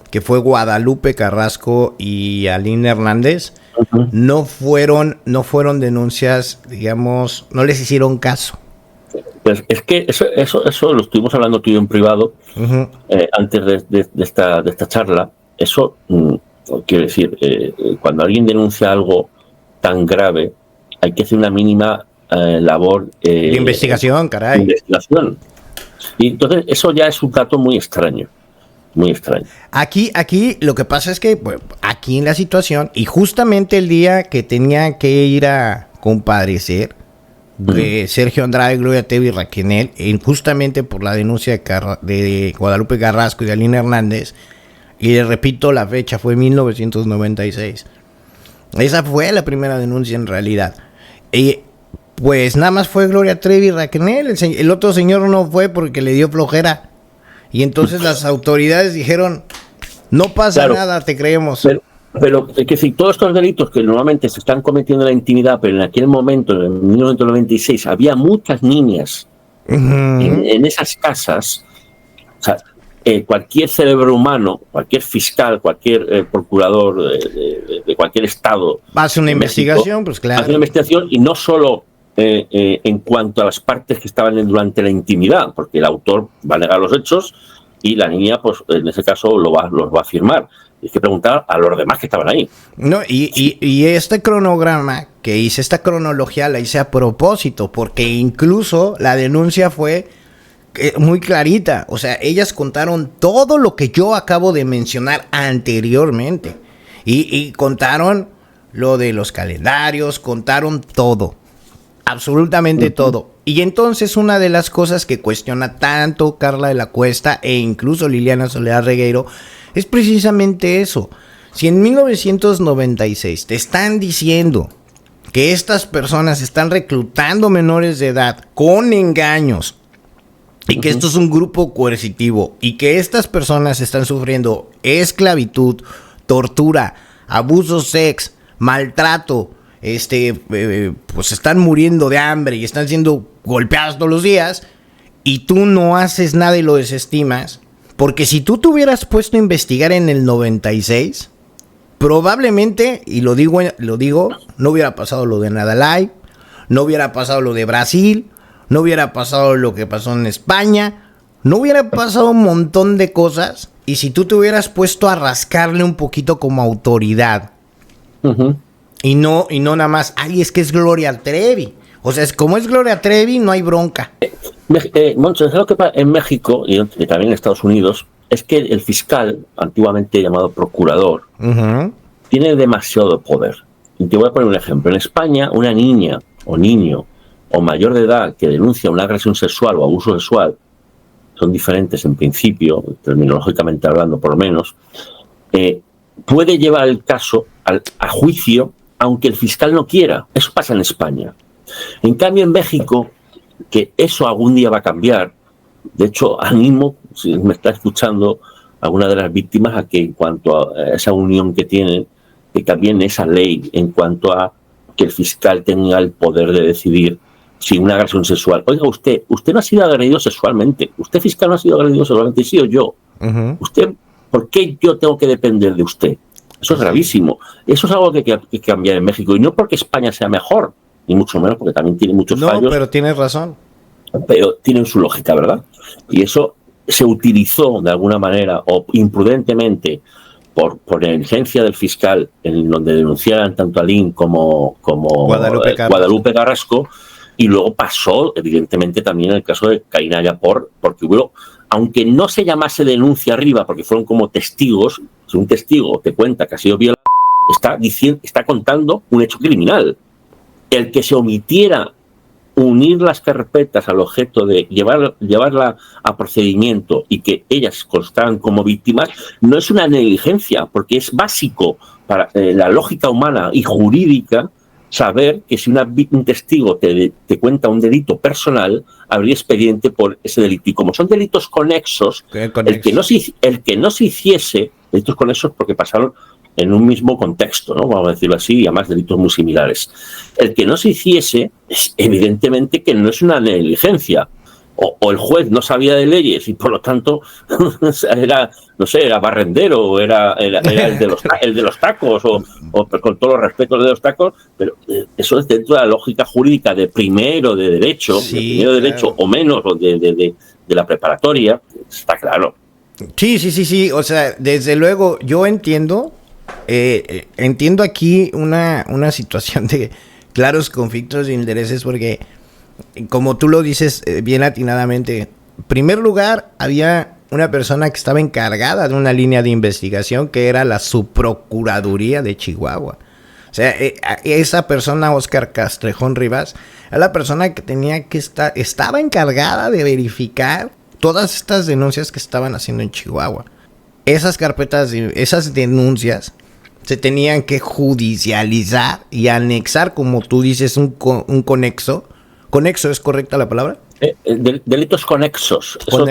que fue Guadalupe Carrasco y Aline Hernández, no fueron denuncias, digamos, no les hicieron caso. Pues es que eso lo estuvimos hablando tú y yo en privado antes de esta charla. Eso quiero decir, cuando alguien denuncia algo tan grave, hay que hacer una mínima labor de investigación, caray. Investigación. Y entonces eso ya es un dato muy extraño. Muy extraño. Aquí lo que pasa es que aquí en la situación, y justamente el día que tenía que ir a comparecer Sergio Andrade, Gloria Trevi y Raquel, justamente por la denuncia de Guadalupe Carrasco y de Aline Hernández, y le repito, la fecha fue 1996. Esa fue la primera denuncia en realidad. Y pues nada más fue Gloria Trevi y Raquel, el otro señor no fue porque le dio flojera. Y entonces las autoridades dijeron, no pasa nada, te creemos. Pero es que si todos estos delitos que normalmente se están cometiendo en la intimidad, pero en aquel momento, en 1996, había muchas niñas en esas casas, o sea, cualquier cerebro humano, cualquier fiscal, cualquier procurador de cualquier estado... Hace una investigación, pues claro. Hace una investigación y no solo... en cuanto a las partes que estaban durante la intimidad, porque el autor va a negar los hechos y la niña, pues en ese caso, los va a afirmar. Hay que preguntar a los demás que estaban ahí. No, y este cronograma que hice, esta cronología la hice a propósito, porque incluso la denuncia fue muy clarita. O sea, ellas contaron todo lo que yo acabo de mencionar anteriormente. Y contaron lo de los calendarios, contaron todo. Absolutamente todo. Y entonces una de las cosas que cuestiona tanto Carla de la Cuesta e incluso Liliana Soledad Regueiro es precisamente eso. Si en 1996 te están diciendo que estas personas están reclutando menores de edad con engaños y que esto es un grupo coercitivo y que estas personas están sufriendo esclavitud, tortura, abuso sex, maltrato, pues están muriendo de hambre y están siendo golpeados todos los días y tú no haces nada y lo desestimas, porque si tú te hubieras puesto a investigar en el 96, probablemente, y lo digo, no hubiera pasado lo de Nadalay, no hubiera pasado lo de Brasil, no hubiera pasado lo que pasó en España, no hubiera pasado un montón de cosas, y si tú te hubieras puesto a rascarle un poquito como autoridad, y no nada más, ay, es que es Gloria Trevi. O sea, como es Gloria Trevi, no hay bronca. Moncho, ¿sabes lo que pasa en México y también en Estados Unidos? Es que el fiscal, antiguamente llamado procurador, tiene demasiado poder. Y te voy a poner un ejemplo. En España, una niña o niño o mayor de edad que denuncia una agresión sexual o abuso sexual, son diferentes en principio, terminológicamente hablando por lo menos, puede llevar el caso a juicio aunque el fiscal no quiera. Eso pasa en España. En cambio, en México, que eso algún día va a cambiar, de hecho, animo, si me está escuchando alguna de las víctimas, a que en cuanto a esa unión que tienen, que cambien esa ley en cuanto a que el fiscal tenga el poder de decidir si una agresión sexual. Oiga, usted no ha sido agredido sexualmente. Usted, fiscal, no ha sido agredido sexualmente, sí o yo. Usted, ¿por qué yo tengo que depender de usted? Eso es gravísimo. Eso es algo que hay que cambiar en México. Y no porque España sea mejor, ni mucho menos, porque también tiene muchos fallos. No, pero tienes razón. Pero tienen su lógica, ¿verdad? Y eso se utilizó de alguna manera o imprudentemente por negligencia del fiscal, en donde denunciaran tanto a Lin como Guadalupe Carrasco, y luego pasó, evidentemente, también en el caso de Karina Yapor, porque hubo, aunque no se llamase denuncia arriba, porque fueron como testigos, si un testigo te cuenta que ha sido violado, está contando un hecho criminal. El que se omitiera unir las carpetas al objeto de llevarla a procedimiento y que ellas constaran como víctimas, no es una negligencia, porque es básico para la lógica humana y jurídica saber que si un testigo te cuenta un delito personal, habría expediente por ese delito. Y como son delitos conexos, el que no se hiciese, delitos conexos porque pasaron en un mismo contexto, ¿no? Vamos a decirlo así, y además delitos muy similares. El que no se hiciese es evidentemente que no es una negligencia. O el juez no sabía de leyes y por lo tanto era, no sé, era barrendero, o era el de los tacos, o con todos los respetos de los tacos, pero eso es dentro de la lógica jurídica de primero de derecho, o menos, o de la preparatoria, está claro. Sí, o sea, desde luego yo entiendo aquí una situación de claros conflictos de intereses, porque como tú lo dices bien atinadamente, en primer lugar había una persona que estaba encargada de una línea de investigación que era la Subprocuraduría de Chihuahua. O sea, esa persona, Óscar Castrejón Rivas, era la persona que estaba encargada de verificar todas estas denuncias que estaban haciendo en Chihuahua. Esas carpetas, esas denuncias se tenían que judicializar y anexar, como tú dices, un conexo. ¿Conexo es correcta la palabra? Delitos conexos. Eso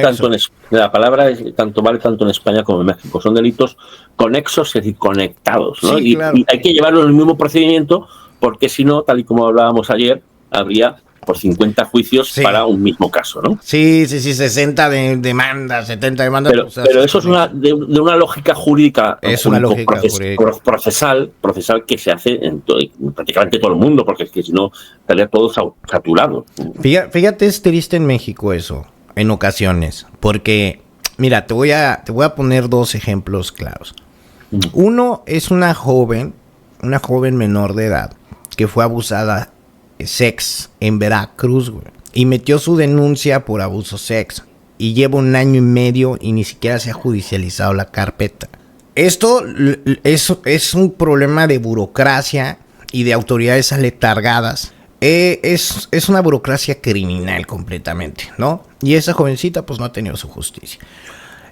la palabra vale tanto en España como en México. Son delitos conexos, es decir, conectados, ¿no? Sí, claro. Y hay que llevarlo en el mismo procedimiento, porque si no, tal y como hablábamos ayer, habría por 50 juicios para un mismo caso, ¿no? Sí, 60 demandas, 70 demandas. Pero eso es de una lógica jurídica, procesal que se hace en prácticamente todo el mundo, porque es que si no estaría todo saturado. Fíjate, es triste en México eso, en ocasiones, porque, mira, te voy a poner dos ejemplos claros. Uno es una joven menor de edad, que fue abusada sex en Veracruz, güey, y metió su denuncia por abuso sex. y lleva 1 año y medio y ni siquiera se ha judicializado la carpeta. Esto es un problema de burocracia y de autoridades aletargadas. Es una burocracia criminal completamente, ¿no? Y esa jovencita pues no ha tenido su justicia.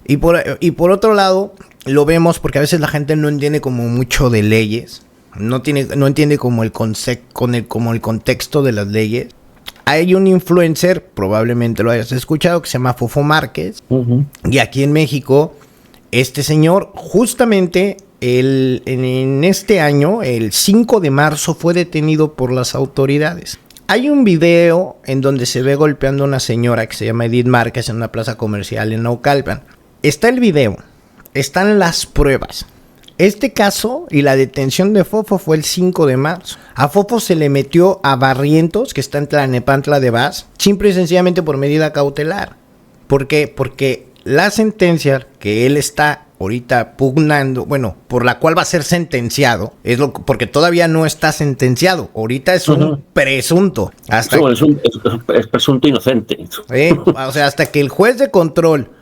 Y por otro lado, lo vemos porque a veces la gente no entiende como mucho de leyes, no entiende como el contexto de las leyes. Hay un influencer, probablemente lo hayas escuchado, que se llama Fofo Márquez. Uh-huh. Y aquí en México, este señor, justamente en este año, el 5 de marzo, fue detenido por las autoridades. Hay un video en donde se ve golpeando a una señora que se llama Edith Márquez en una plaza comercial en Naucalpan. Está el video, están las pruebas. Este caso y la detención de Fofo fue el 5 de marzo. A Fofo se le metió a Barrientos, que está en Tlalnepantla de Vaz, simple y sencillamente por medida cautelar. ¿Por qué? Porque la sentencia que él está ahorita pugnando, bueno, por la cual va a ser sentenciado, porque todavía no está sentenciado. Ahorita es un presunto. Es presunto inocente. O sea, hasta que el juez de control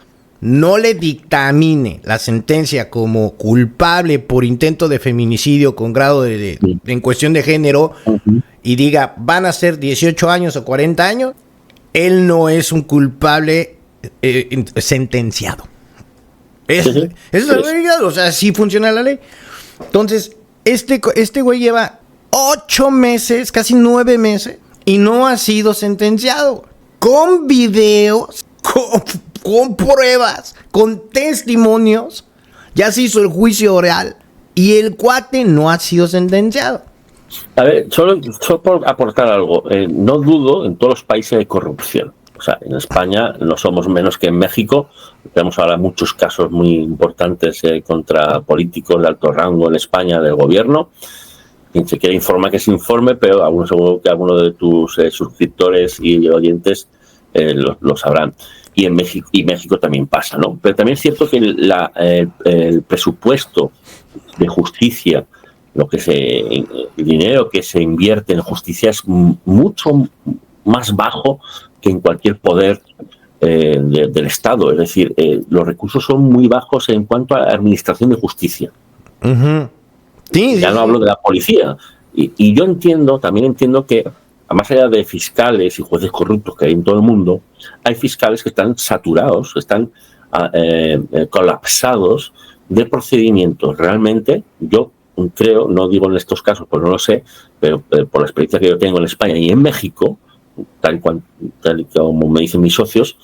no le dictamine la sentencia como culpable por intento de feminicidio con grado en cuestión de género, uh-huh, y diga van a ser 18 años o 40 años, él no es un culpable sentenciado. Eso es la realidad, o sea, así funciona la ley. Entonces, este güey lleva 8 meses, casi 9 meses, y no ha sido sentenciado. Con videos, con pruebas, con testimonios, ya se hizo el juicio oral y el cuate no ha sido sentenciado. A ver, solo por aportar algo, no dudo, en todos los países de corrupción. O sea, en España no somos menos que en México. Tenemos ahora muchos casos muy importantes contra políticos de alto rango en España del gobierno. Quien se quiera informar que se informe, pero seguro que algunos de tus suscriptores y oyentes lo sabrán. Y en México también pasa, ¿no? Pero también es cierto que el presupuesto de justicia, el dinero que se invierte en justicia es mucho más bajo que en cualquier poder del Estado. Es decir, los recursos son muy bajos en cuanto a administración de justicia. Uh-huh. Sí, ya no hablo de la policía. Y yo también entiendo que, más allá de fiscales y jueces corruptos que hay en todo el mundo, hay fiscales que están saturados, están colapsados de procedimientos. Realmente, yo creo, no digo en estos casos, pues no lo sé, pero por la experiencia que yo tengo en España y en México, tal y como me dicen mis socios,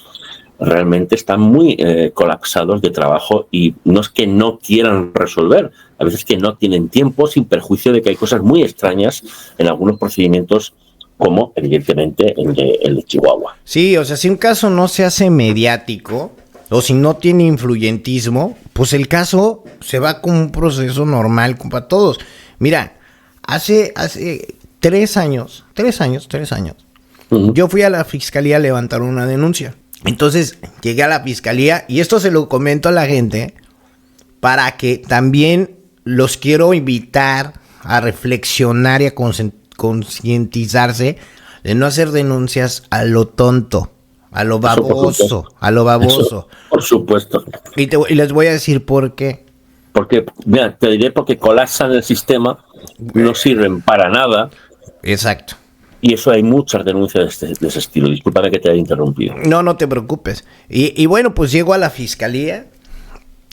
realmente están muy colapsados de trabajo, y no es que no quieran resolver, a veces que no tienen tiempo, sin perjuicio de que hay cosas muy extrañas en algunos procedimientos, como evidentemente el de Chihuahua. Sí, o sea, si un caso no se hace mediático o si no tiene influyentismo, pues el caso se va con un proceso normal para todos. Mira, hace 3 años, uh-huh, yo fui a la fiscalía a levantar una denuncia. Entonces llegué a la fiscalía, y esto se lo comento a la gente para que también los quiero invitar a reflexionar y a concientizarse de no hacer denuncias a lo tonto, a lo baboso, Eso, por supuesto. Y les voy a decir por qué. Porque, mira, te diré, porque colapsan el sistema, no sirven para nada. Exacto. Y eso hay muchas denuncias de ese estilo. Discúlpame que te haya interrumpido. No te preocupes. Y bueno, pues llego a la fiscalía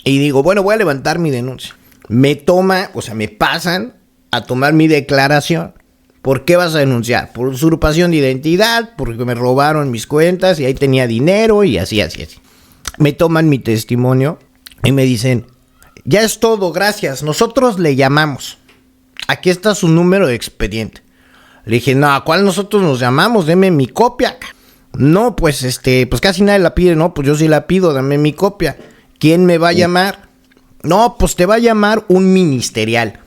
y digo, bueno, voy a levantar mi denuncia. Me pasan a tomar mi declaración. ¿Por qué vas a denunciar? Por usurpación de identidad, porque me robaron mis cuentas y ahí tenía dinero y así. Me toman mi testimonio y me dicen, ya es todo, gracias, nosotros le llamamos. Aquí está su número de expediente. Le dije, no, ¿a cuál nosotros nos llamamos? Deme mi copia. No, pues pues casi nadie la pide. No, pues yo sí la pido, dame mi copia. ¿Quién me va a llamar? No, pues te va a llamar un ministerial.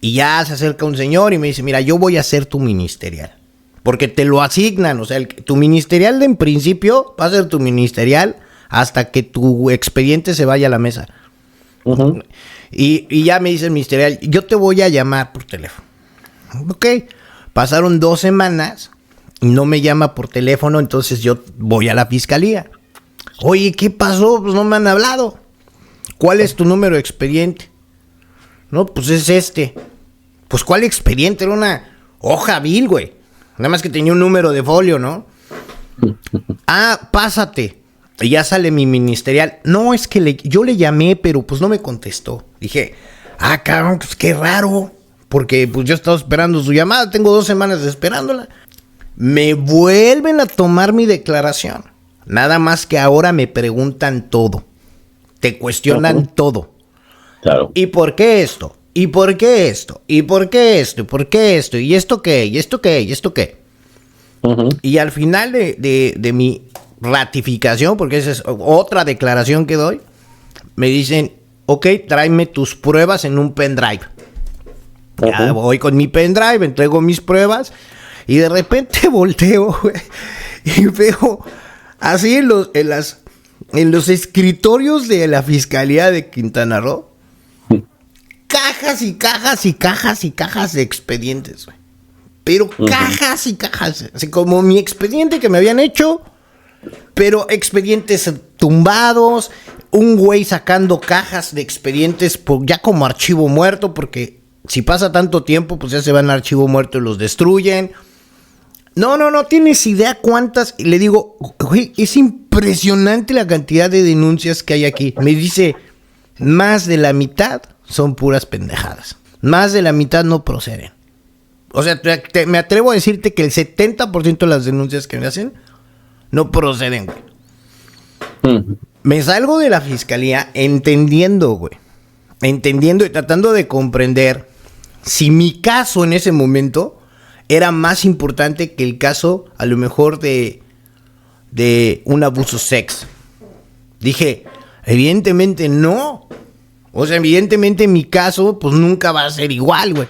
Y ya se acerca un señor y me dice, mira, yo voy a ser tu ministerial. Porque te lo asignan, o sea, tu ministerial en principio va a ser tu ministerial hasta que tu expediente se vaya a la mesa. Uh-huh. Y ya me dice el ministerial, yo te voy a llamar por teléfono. Ok. Pasaron 2 semanas y no me llama por teléfono, entonces yo voy a la fiscalía. Oye, ¿qué pasó? Pues no me han hablado. ¿Cuál es tu número de expediente? No, pues es este. Pues ¿cuál expediente? Era una hoja vil, güey. Nada más que tenía un número de folio, ¿no? Ah, pásate. Y ya sale mi ministerial. No, es que yo le llamé, pero pues no me contestó. Dije, ah, cabrón, pues qué raro. Porque pues yo estaba esperando su llamada. Tengo 2 semanas esperándola. Me vuelven a tomar mi declaración. Nada más que ahora me preguntan todo. Te cuestionan todo. Claro. ¿Y por qué esto? ¿Y por qué esto? ¿Y por qué esto? ¿Y por qué esto? ¿Y esto qué? ¿Y esto qué? ¿Y esto qué? Y al final de mi ratificación, porque esa es otra declaración que doy, me dicen, ok, tráeme tus pruebas en un pendrive. Ya voy con mi pendrive, entrego mis pruebas y de repente volteo, güey, y veo así en los escritorios de la Fiscalía de Quintana Roo, cajas y cajas y cajas y cajas de expedientes, güey. Pero cajas y cajas, así como mi expediente que me habían hecho, pero expedientes tumbados, un güey sacando cajas de expedientes ya como archivo muerto, porque si pasa tanto tiempo, pues ya se van al archivo muerto y los destruyen. No tienes idea cuántas. Y le digo, güey, es impresionante la cantidad de denuncias que hay aquí. Me dice, más de la mitad son puras pendejadas. Más de la mitad no proceden. O sea, me atrevo a decirte que el 70% de las denuncias que me hacen no proceden, güey. Me salgo de la fiscalía entendiendo, güey. Entendiendo y tratando de comprender si mi caso en ese momento era más importante que el caso, a lo mejor, de un abuso sex. Dije, evidentemente no. O sea, evidentemente mi caso, pues nunca va a ser igual, güey.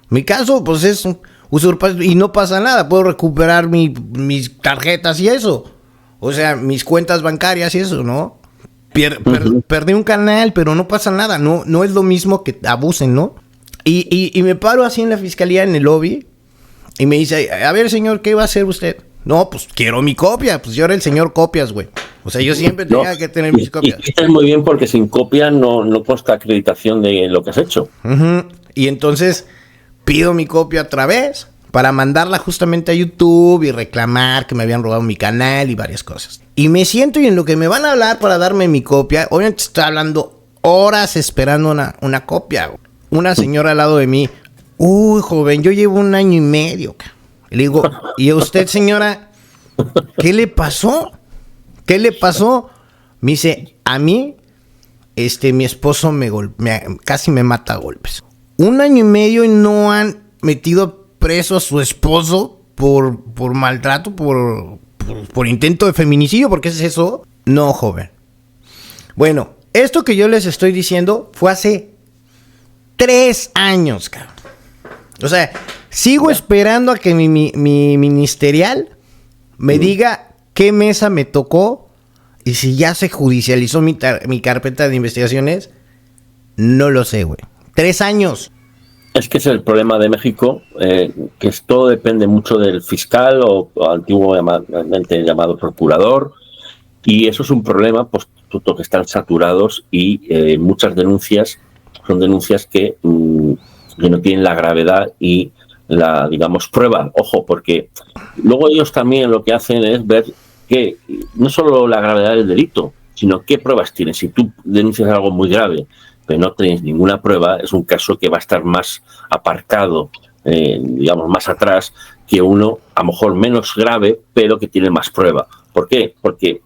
Mi caso, pues es usurpación y no pasa nada. Puedo recuperar mis tarjetas y eso. O sea, mis cuentas bancarias y eso, ¿no? Perdí un canal, pero no pasa nada. No es lo mismo que abusen, ¿no? Y me paro así en la fiscalía, en el lobby, y me dice, a ver, señor, ¿qué va a hacer usted? No, pues quiero mi copia. Pues yo era el señor copias, güey. O sea, yo siempre tenía que tener mis copias. Y estás muy bien porque sin copia no consta acreditación de lo que has hecho. Y entonces pido mi copia otra vez para mandarla justamente a YouTube y reclamar que me habían robado mi canal y varias cosas. Y me siento y en lo que me van a hablar para darme mi copia, obviamente estoy hablando horas esperando una copia. Una señora al lado de mí, uy, joven, yo llevo 1 año y medio. Y le digo, ¿y a usted, señora, qué le pasó? ¿Qué le pasó? Me dice, a mí, mi esposo casi me mata a golpes. 1 año y medio y no han metido preso a su esposo por maltrato, por intento de feminicidio, porque es eso. No, joven. Bueno, esto que yo les estoy diciendo fue hace 3 años, cabrón. O sea, sigo esperando a que mi ministerial me diga qué mesa me tocó y si ya se judicializó mi carpeta de investigaciones. No lo sé, güey. 3 años. Es que es el problema de México, que todo depende mucho del fiscal o antiguamente llamado procurador, y eso es un problema, pues, puesto que están saturados y muchas denuncias son denuncias que no tienen la gravedad y la, digamos, prueba. Ojo, porque luego ellos también lo que hacen es ver que no solo la gravedad del delito, sino qué pruebas tienes. Si tú denuncias algo muy grave pero no tenéis ninguna prueba, es un caso que va a estar más aparcado, digamos, más atrás, que uno a lo mejor menos grave, pero que tiene más prueba. ¿Por qué? Porque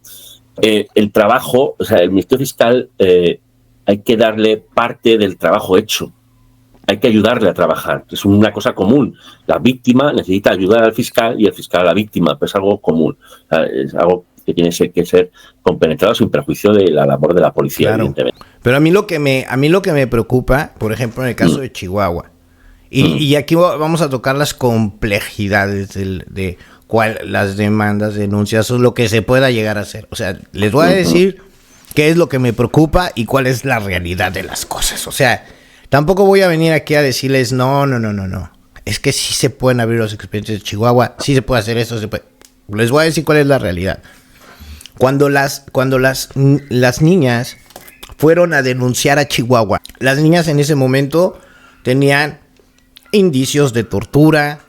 el trabajo, o sea, el Ministerio Fiscal, hay que darle parte del trabajo hecho. Hay que ayudarle a trabajar. Es una cosa común. La víctima necesita ayudar al fiscal y el fiscal a la víctima, pues es algo común. O sea, es algo que tiene que ser compenetrado sin perjuicio de la labor de la policía, claro, evidentemente. Pero a mí lo que me preocupa, por ejemplo, en el caso de Chihuahua, y aquí vamos a tocar las complejidades de las demandas, denuncias, o lo que se pueda llegar a hacer. O sea, les voy a decir qué es lo que me preocupa y cuál es la realidad de las cosas. O sea, tampoco voy a venir aquí a decirles, no. Es que sí se pueden abrir los expedientes de Chihuahua, sí se puede hacer esto, se puede. Les voy a decir cuál es la realidad. las niñas fueron a denunciar a Chihuahua, las niñas en ese momento tenían indicios de tortura,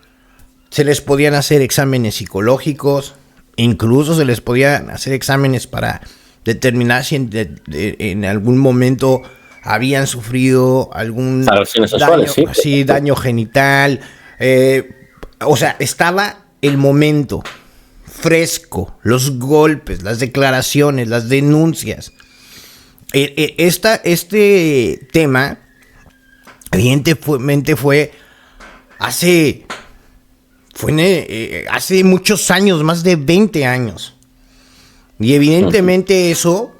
se les podían hacer exámenes psicológicos, incluso se les podían hacer exámenes para determinar si en algún momento habían sufrido algún daño genital. O sea, estaba el momento fresco, los golpes, las declaraciones, las denuncias. Este tema, evidentemente fue hace muchos años, más de 20 años. Y evidentemente eso,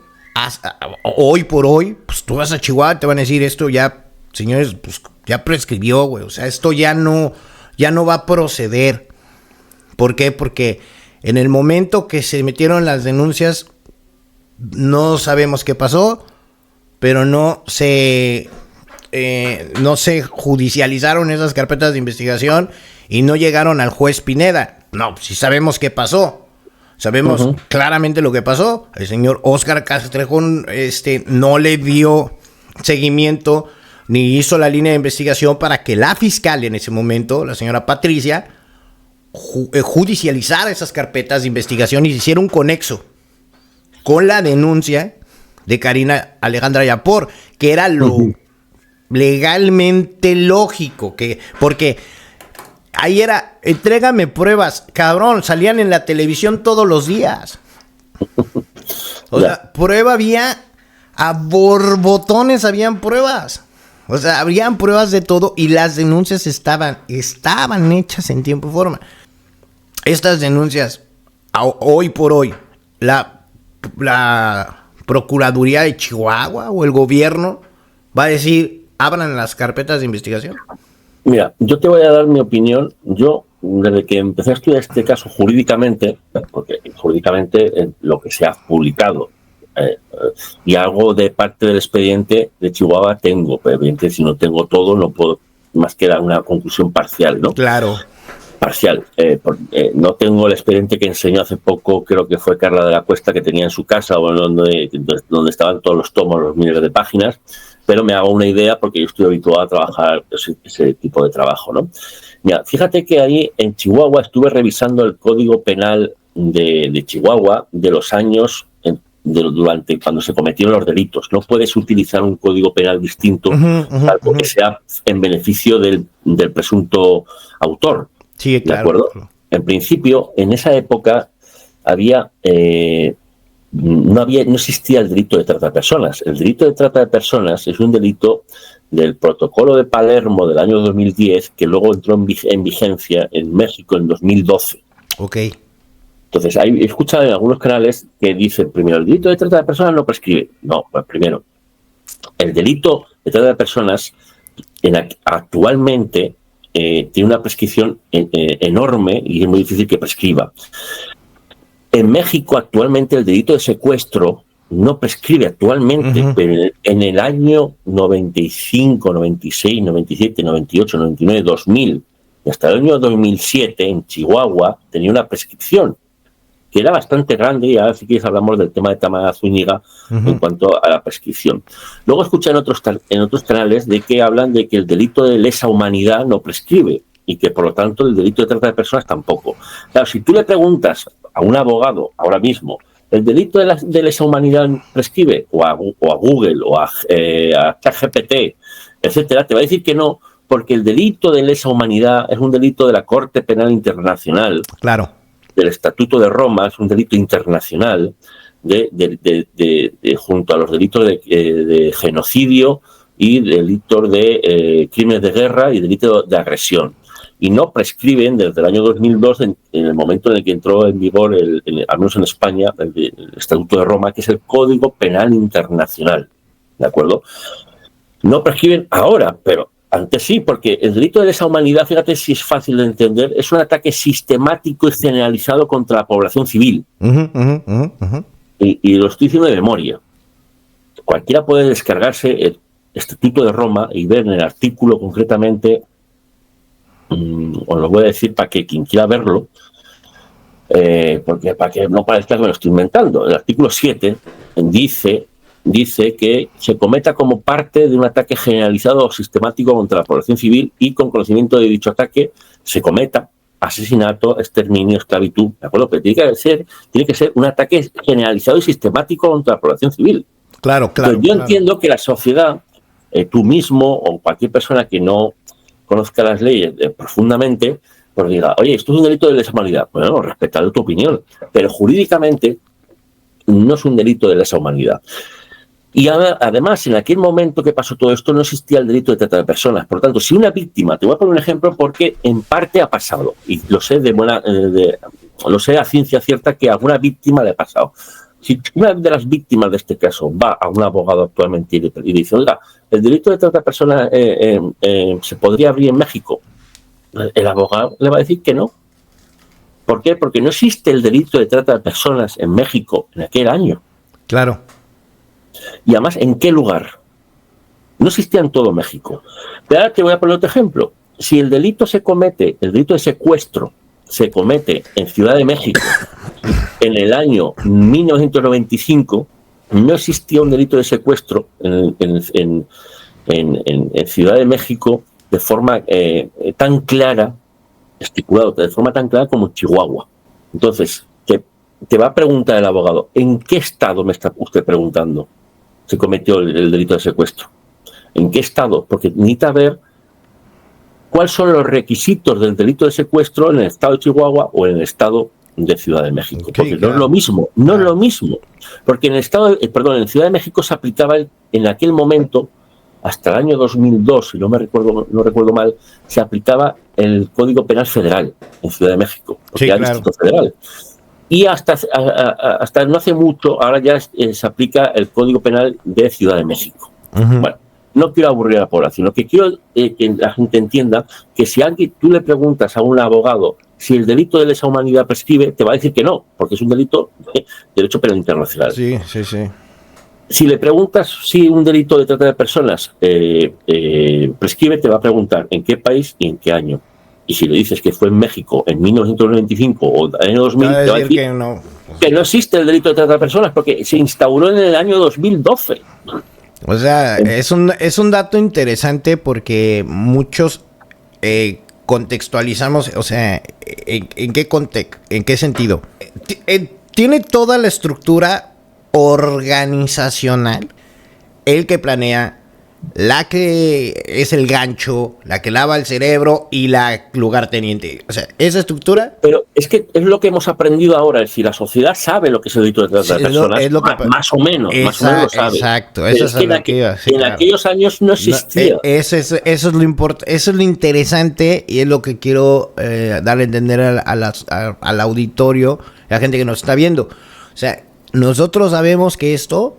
hoy por hoy, pues tú vas a Chihuahua, te van a decir esto ya, señores, pues ya prescribió, güey. O sea, esto ya no va a proceder. ¿Por qué? Porque en el momento que se metieron las denuncias, no sabemos qué pasó, pero no se judicializaron esas carpetas de investigación y no llegaron al juez Pineda. No, si sabemos qué pasó. Sabemos claramente lo que pasó. El señor Óscar Castrejón no le dio seguimiento ni hizo la línea de investigación para que la fiscal en ese momento, la señora Patricia, judicializara esas carpetas de investigación y hiciera un conexo con la denuncia de Karina Alejandra Yapor, que era lo legalmente lógico, porque ahí era, entrégame pruebas, cabrón, salían en la televisión todos los días. O sea, prueba había, a borbotones habían pruebas. O sea, habrían pruebas de todo y las denuncias estaban hechas en tiempo y forma. Estas denuncias, hoy por hoy, la Procuraduría de Chihuahua o el gobierno va a decir, abran las carpetas de investigación. Mira, yo te voy a dar mi opinión. Yo, desde que empecé a estudiar este caso jurídicamente, porque jurídicamente lo que se ha publicado y algo de parte del expediente de Chihuahua tengo, pero evidentemente si no tengo todo no puedo más que dar una conclusión parcial, ¿no? Claro. Parcial. No tengo el expediente que enseñó hace poco, creo que fue Carla de la Cuesta, que tenía en su casa, o donde estaban todos los tomos, los miles de páginas, pero me hago una idea porque yo estoy habituado a trabajar ese tipo de trabajo, ¿no? Mira, fíjate que ahí en Chihuahua estuve revisando el Código Penal de Chihuahua de los años durante cuando se cometieron los delitos. No puedes utilizar un código penal distinto salvo que sea en beneficio del presunto autor. Sí, claro. ¿De acuerdo? Claro. En principio, en esa época no existía el delito de trata de personas. El delito de trata de personas es un delito del Protocolo de Palermo del año 2010 que luego entró en vigencia en México en 2012. Ok. Entonces, he escuchado en algunos canales que dicen, primero, el delito de trata de personas no prescribe. No, pues primero, el delito de trata de personas actualmente tiene una prescripción enorme y es muy difícil que prescriba. En México, actualmente, el delito de secuestro no prescribe actualmente, pero en el año 95, 96, 97, 98, 99, 2000 y hasta el año 2007, en Chihuahua, tenía una prescripción que era bastante grande, y ahora si quieres hablamos del tema de Tamara Zúñiga en cuanto a la prescripción. Luego escuché en otros canales de que hablan de que el delito de lesa humanidad no prescribe y que por lo tanto el delito de trata de personas tampoco. Claro, si tú le preguntas a un abogado ahora mismo, ¿el delito de lesa humanidad prescribe? O a Google, o a ChatGPT, etcétera, te va a decir que no, porque el delito de lesa humanidad es un delito de la Corte Penal Internacional. Claro. Del Estatuto de Roma, es un delito internacional junto a los delitos de genocidio y delitos de crímenes de guerra y delitos de agresión. Y no prescriben desde el año 2002, en el momento en el que entró en vigor, al menos en España, el Estatuto de Roma, que es el Código Penal Internacional. ¿De acuerdo? No prescriben ahora, pero antes sí, porque el delito de lesa humanidad, fíjate si es fácil de entender, es un ataque sistemático y generalizado contra la población civil. Y lo estoy diciendo de memoria. Cualquiera puede descargarse el Estatuto de Roma y ver en el artículo concretamente, os lo voy a decir para que quien quiera verlo, porque para que no parezca que me lo estoy inventando. El artículo 7 dice que se cometa como parte de un ataque generalizado o sistemático contra la población civil y con conocimiento de dicho ataque se cometa asesinato, exterminio, esclavitud, ¿de acuerdo? Pero tiene que ser un ataque generalizado y sistemático contra la población civil. Claro. Yo entiendo que la sociedad, tú mismo o cualquier persona que no conozca las leyes profundamente, pues diga, oye, esto es un delito de lesa humanidad. Bueno, respetaré tu opinión, pero jurídicamente no es un delito de lesa humanidad. Y además, en aquel momento que pasó todo esto, no existía el delito de trata de personas. Por lo tanto, si una víctima, te voy a poner un ejemplo porque en parte ha pasado, y lo sé lo sé a ciencia cierta que a alguna víctima le ha pasado. Si una de las víctimas de este caso va a un abogado actualmente y dice, oiga, el delito de trata de personas se podría abrir en México, el abogado le va a decir que no. ¿Por qué? Porque no existe el delito de trata de personas en México en aquel año. Claro. Y además, ¿en qué lugar? No existía en todo México. Pero ahora te voy a poner otro ejemplo. Si el delito de secuestro se comete en Ciudad de México en el año 1995, no existía un delito de secuestro en Ciudad de México de forma tan clara, estipulado de forma tan clara como en Chihuahua. Entonces, te va a preguntar el abogado, ¿en qué estado me está usted preguntando se cometió el delito de secuestro? ¿En qué estado? Porque necesita ver cuáles son los requisitos del delito de secuestro en el estado de Chihuahua o en el estado de Ciudad de México. Porque no es lo mismo, es lo mismo. Porque en Ciudad de México se aplicaba en aquel momento, hasta el año 2002, si no recuerdo mal, se aplicaba el Código Penal Federal en Ciudad de México, porque era Distrito Federal. Y hasta no hace mucho, ahora ya se aplica el Código Penal de Ciudad de México. Uh-huh. Bueno, no quiero aburrir a la población. Lo que quiero que la gente entienda que si tú le preguntas a un abogado si el delito de lesa humanidad prescribe, te va a decir que no, porque es un delito de derecho penal internacional. Sí. Si le preguntas si un delito de trata de personas prescribe, te va a preguntar en qué país y en qué año. Y si le dices que fue en México en 1995 o en el año 2000, te va a decir que no existe el delito de trata de personas porque se instauró en el año 2012. O sea, es un dato interesante porque muchos contextualizamos, o sea, ¿en qué sentido? Tiene toda la estructura organizacional el que planea, la que es el gancho, la que lava el cerebro y la lugarteniente. O sea, esa estructura. Pero es que es lo que hemos aprendido ahora. Es decir, la sociedad sabe lo que es el delito de trata de personas. Más o menos lo sabe. Exacto. Eso es lo que iba a decir. En aquellos años no existía. Eso es lo interesante y es lo que quiero darle a entender al auditorio, a la gente que nos está viendo. O sea, nosotros sabemos que esto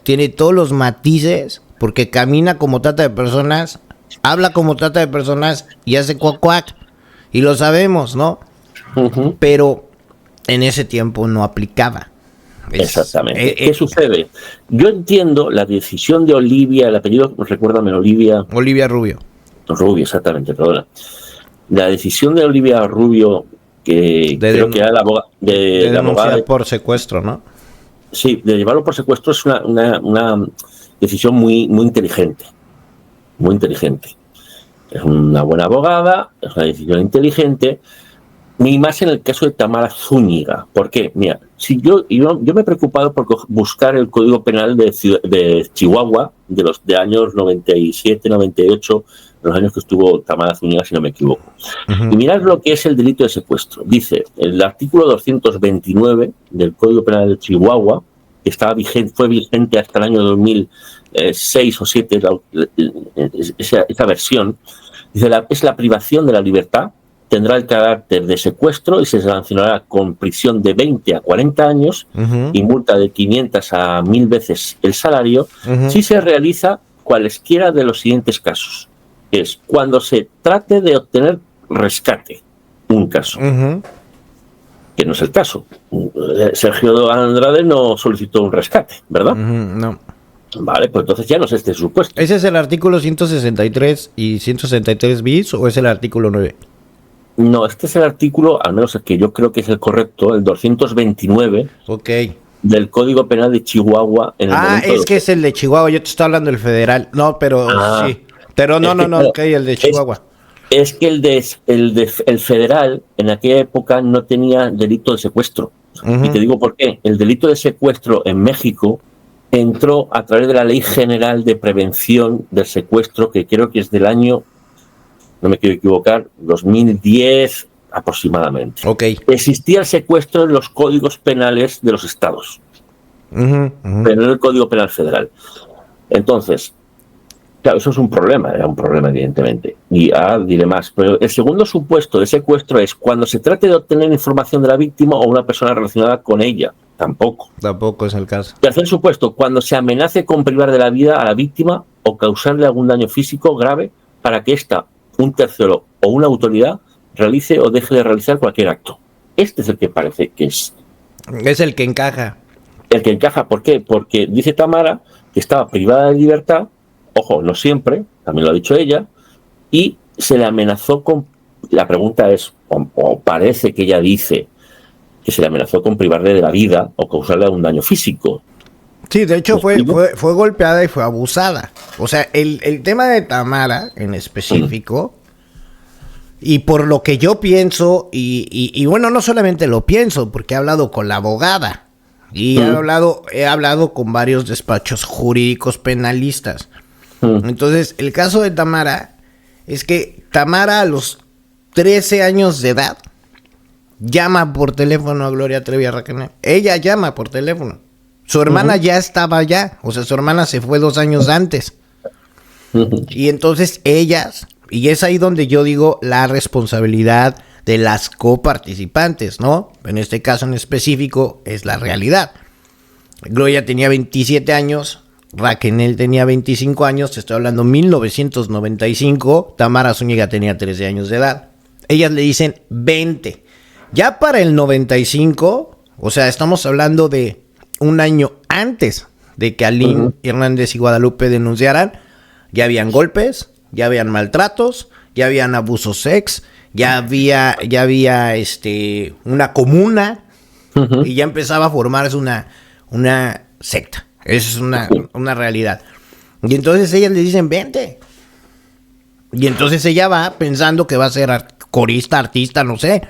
tiene todos los matices porque camina como trata de personas, habla como trata de personas y hace cuac, y lo sabemos, ¿no? Uh-huh. Pero en ese tiempo no aplicaba. Exactamente. ¿Qué sucede? Yo entiendo la decisión de Olivia, el apellido, recuérdame, Olivia Rubio. Rubio, exactamente, perdona. La decisión de Olivia Rubio, que creo que era la abogada de denunciar por secuestro, ¿no? Sí, de llevarlo por secuestro es una decisión muy inteligente. Muy inteligente. Es una buena abogada, es una decisión inteligente. Ni más en el caso de Tamara Zúñiga. ¿Por qué? Mira, si yo me he preocupado por buscar el Código Penal de Chihuahua de años 97, 98, los años que estuvo Tamara Zúñiga, si no me equivoco. Uh-huh. Y mirad lo que es el delito de secuestro. Dice, el artículo 229 del Código Penal de Chihuahua, que fue vigente hasta el año 2006 o 2007, esa versión, dice, es la privación de la libertad, tendrá el carácter de secuestro y se sancionará con prisión de 20 a 40 años uh-huh. y multa de 500 a 1000 veces el salario uh-huh. si se realiza cualesquiera de los siguientes casos. Es cuando se trate de obtener rescate, un caso, uh-huh. que no es el caso. Sergio Andrade no solicitó un rescate, ¿verdad? Uh-huh, no. Vale, pues entonces ya no es este supuesto. ¿Ese es el artículo 163 y 163 bis o es el artículo 9? No, este es el artículo, al menos el que yo creo que es el correcto, el 229 del Código Penal de Chihuahua. Es que es el de Chihuahua, yo te estoy hablando del federal. No, pero sí. Pero no, el de Chihuahua. Es que el federal en aquella época no tenía delito de secuestro. Y te digo por qué. El delito de secuestro en México entró a través de la Ley General de Prevención del Secuestro, que creo que es del año, no me quiero equivocar, 2010 aproximadamente. Existía el secuestro en los códigos penales de los estados, pero no en el Código Penal Federal. Entonces, claro, eso es un problema, era un problema evidentemente. Y diré más, pero el segundo supuesto de secuestro es cuando se trate de obtener información de la víctima o una persona relacionada con ella. Tampoco es el caso. Tercer supuesto, cuando se amenace con privar de la vida a la víctima o causarle algún daño físico grave para que ésta, un tercero o una autoridad realice o deje de realizar cualquier acto. Este es el que parece que es. Es el que encaja. El que encaja, ¿por qué? Porque dice Tamara que estaba privada de libertad, ojo, no siempre, también lo ha dicho ella, y se le amenazó con, la pregunta es, o parece que ella dice, que se le amenazó con privarle de la vida o causarle algún daño físico. Sí, de hecho fue golpeada y fue abusada. O sea, el tema de Tamara en específico, y por lo que yo pienso, y bueno, no solamente lo pienso, porque he hablado con la abogada, y he hablado con varios despachos jurídicos penalistas. Entonces, el caso de Tamara es que Tamara a los 13 años de edad llama por teléfono a Gloria Trevi Arracanel. Ella llama por teléfono. Su hermana ya estaba allá. O sea, su hermana se fue 2 años antes. Y entonces ellas, y es ahí donde yo digo la responsabilidad de las coparticipantes, ¿no? En este caso en específico es la realidad. Gloria tenía 27 años, Raquel tenía 25 años, te estoy hablando 1995, Tamara Zúñiga tenía 13 años de edad. Ellas le dicen 20. Ya para el 95, o sea, estamos hablando de un año antes de que Aline Hernández y Guadalupe denunciaran, ya habían golpes, ya habían maltratos, ya habían abusos sex, ya había una comuna, y ya empezaba a formarse una secta. Eso es una realidad. Y entonces ellas le dicen, vente. Y entonces ella va pensando que va a ser corista, artista, no sé.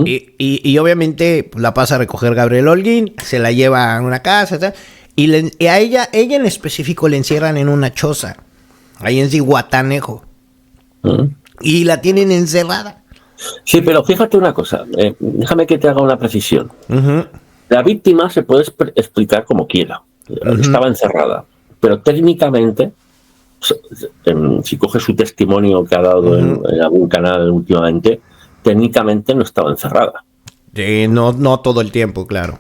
Y obviamente pues, la pasa a recoger Gabriel Holguín, se la lleva a una casa, ¿sabes? Y a ella en específico le encierran en una choza, ahí en Zihuatanejo. Y la tienen encerrada. Sí, pero fíjate una cosa, déjame que te haga una precisión. La víctima se puede explicar como quiera, estaba encerrada, pero técnicamente, si coges su testimonio que ha dado en algún canal últimamente, técnicamente no estaba encerrada. No todo el tiempo, claro.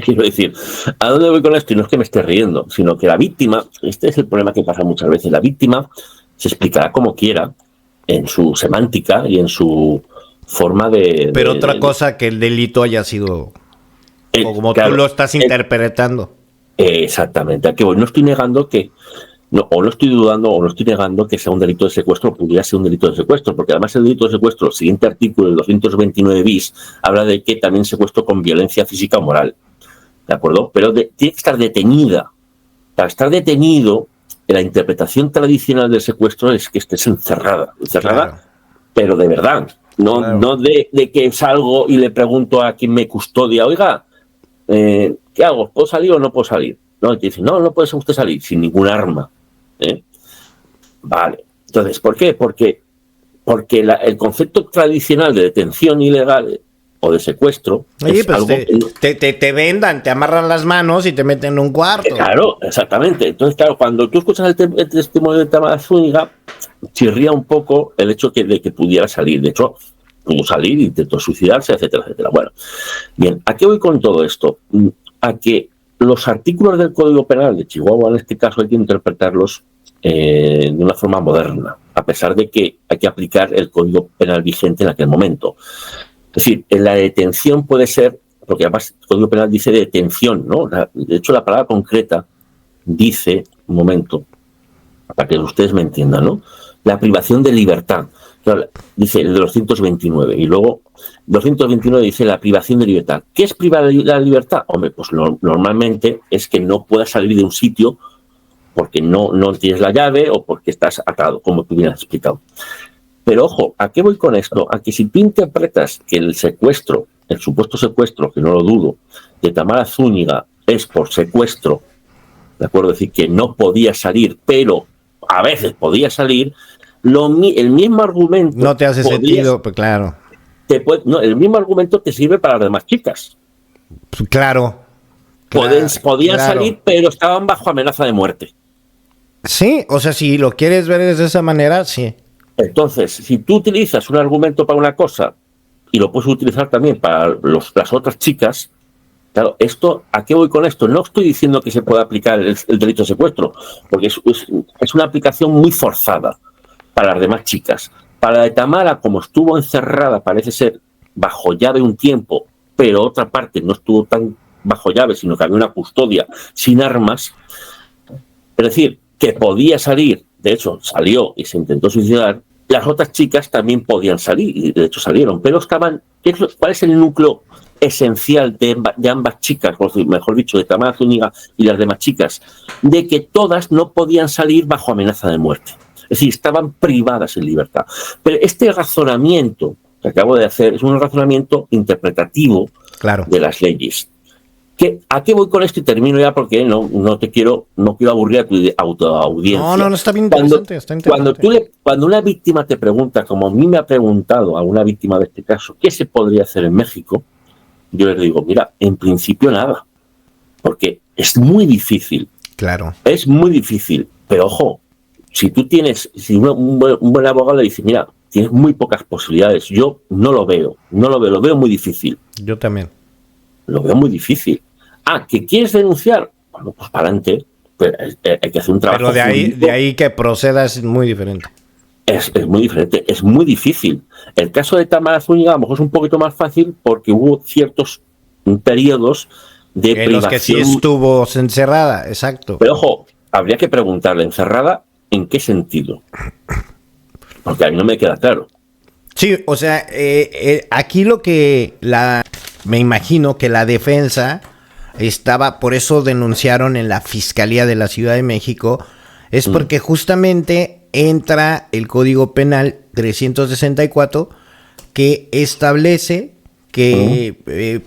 Quiero decir, ¿a dónde voy con esto? Y no es que me esté riendo, sino que la víctima, este es el problema que pasa muchas veces, la víctima se explicará como quiera, en su semántica y en su forma de... Pero otra cosa que el delito haya sido... o como claro, tú lo estás interpretando. Exactamente, aquí voy. No estoy negando que... No estoy dudando o no estoy negando que sea un delito de secuestro o pudiera ser un delito de secuestro, porque además el delito de secuestro, el siguiente artículo, el 229 bis, habla de que también secuestro con violencia física o moral, ¿de acuerdo? Pero tiene que estar detenida. Para estar detenido, la interpretación tradicional del secuestro es que estés encerrada, claro. Pero de verdad, no de que salgo y le pregunto a quien me custodia, oiga, ¿qué hago? ¿Puedo salir o no puedo salir? No, y te dicen, no puede usted salir sin ningún arma. Vale. Entonces, ¿por qué? Porque el concepto tradicional de detención ilegal o de secuestro... Oye, es pues algo te vendan, te amarran las manos y te meten en un cuarto. Claro, exactamente. Entonces, claro, cuando tú escuchas el testimonio de Tamara Zúñiga, chirría un poco el hecho de que pudiera salir. De hecho, pudo salir, intentó suicidarse, etcétera, etcétera. Bueno, bien, ¿a qué voy con todo esto? A que los artículos del Código Penal de Chihuahua, en este caso, hay que interpretarlos de una forma moderna, a pesar de que hay que aplicar el Código Penal vigente en aquel momento. Es decir, en la detención puede ser, porque además el Código Penal dice detención, ¿no? De hecho, la palabra concreta dice, un momento, para que ustedes me entiendan, ¿no? La privación de libertad. Claro, dice el de los 229 y luego 229 dice la privación de libertad. ¿Qué es privar la libertad? Hombre, pues normalmente es que no puedas salir de un sitio porque no tienes la llave o porque estás atado, como tú bien has explicado. Pero ojo, ¿a qué voy con esto? A que si tú interpretas que el secuestro, el supuesto secuestro, que no lo dudo, de Tamara Zúñiga es por secuestro, ¿de acuerdo? Es decir, que no podía salir, pero a veces podía salir, el mismo argumento... No te hace sentido, pues claro. El mismo argumento te sirve para las demás chicas. Claro. Podían salir, pero estaban bajo amenaza de muerte. Sí, o sea, si lo quieres ver de esa manera, sí. Entonces, si tú utilizas un argumento para una cosa y lo puedes utilizar también para las otras chicas, claro, ¿a qué voy con esto? No estoy diciendo que se pueda aplicar el delito de secuestro, porque es una aplicación muy forzada para las demás chicas. Para la de Tamara, como estuvo encerrada, parece ser bajo llave un tiempo, pero otra parte no estuvo tan bajo llave, sino que había una custodia sin armas, es decir, que podía salir, de hecho salió y se intentó suicidar, las otras chicas también podían salir, y de hecho salieron, pero estaban... ¿Cuál es el núcleo esencial de ambas chicas, o mejor dicho, de Tamara Zúñiga y las demás chicas? De que todas no podían salir bajo amenaza de muerte. Es decir, estaban privadas en libertad. Pero este razonamiento que acabo de hacer es un razonamiento interpretativo de las leyes. ¿A qué voy con esto? Y termino ya porque no quiero aburrir a tu autoaudiencia. No, está bien interesante. Está interesante. Cuando una víctima te pregunta, como a mí me ha preguntado a una víctima de este caso, ¿qué se podría hacer en México? Yo les digo, mira, en principio nada, porque es muy difícil. Claro. Es muy difícil, pero ojo, si un buen abogado le dice, mira, tienes muy pocas posibilidades, yo no lo veo, lo veo muy difícil. Yo también. Lo veo muy difícil. ¿Que quieres denunciar? Bueno, pues para adelante. Pero hay que hacer un trabajo. Pero de ahí que procedas es muy diferente. Es muy diferente, es muy difícil. El caso de Tamara Zúñiga a lo mejor es un poquito más fácil porque hubo ciertos periodos de en privación. los que sí estuvo encerrada, exacto. Pero ojo, habría que preguntarle, ¿encerrada en qué sentido? Porque a mí no me queda claro. Sí, o sea, aquí lo que me imagino que la defensa estaba, por eso denunciaron en la Fiscalía de la Ciudad de México, es porque justamente entra el Código Penal 364 que establece que,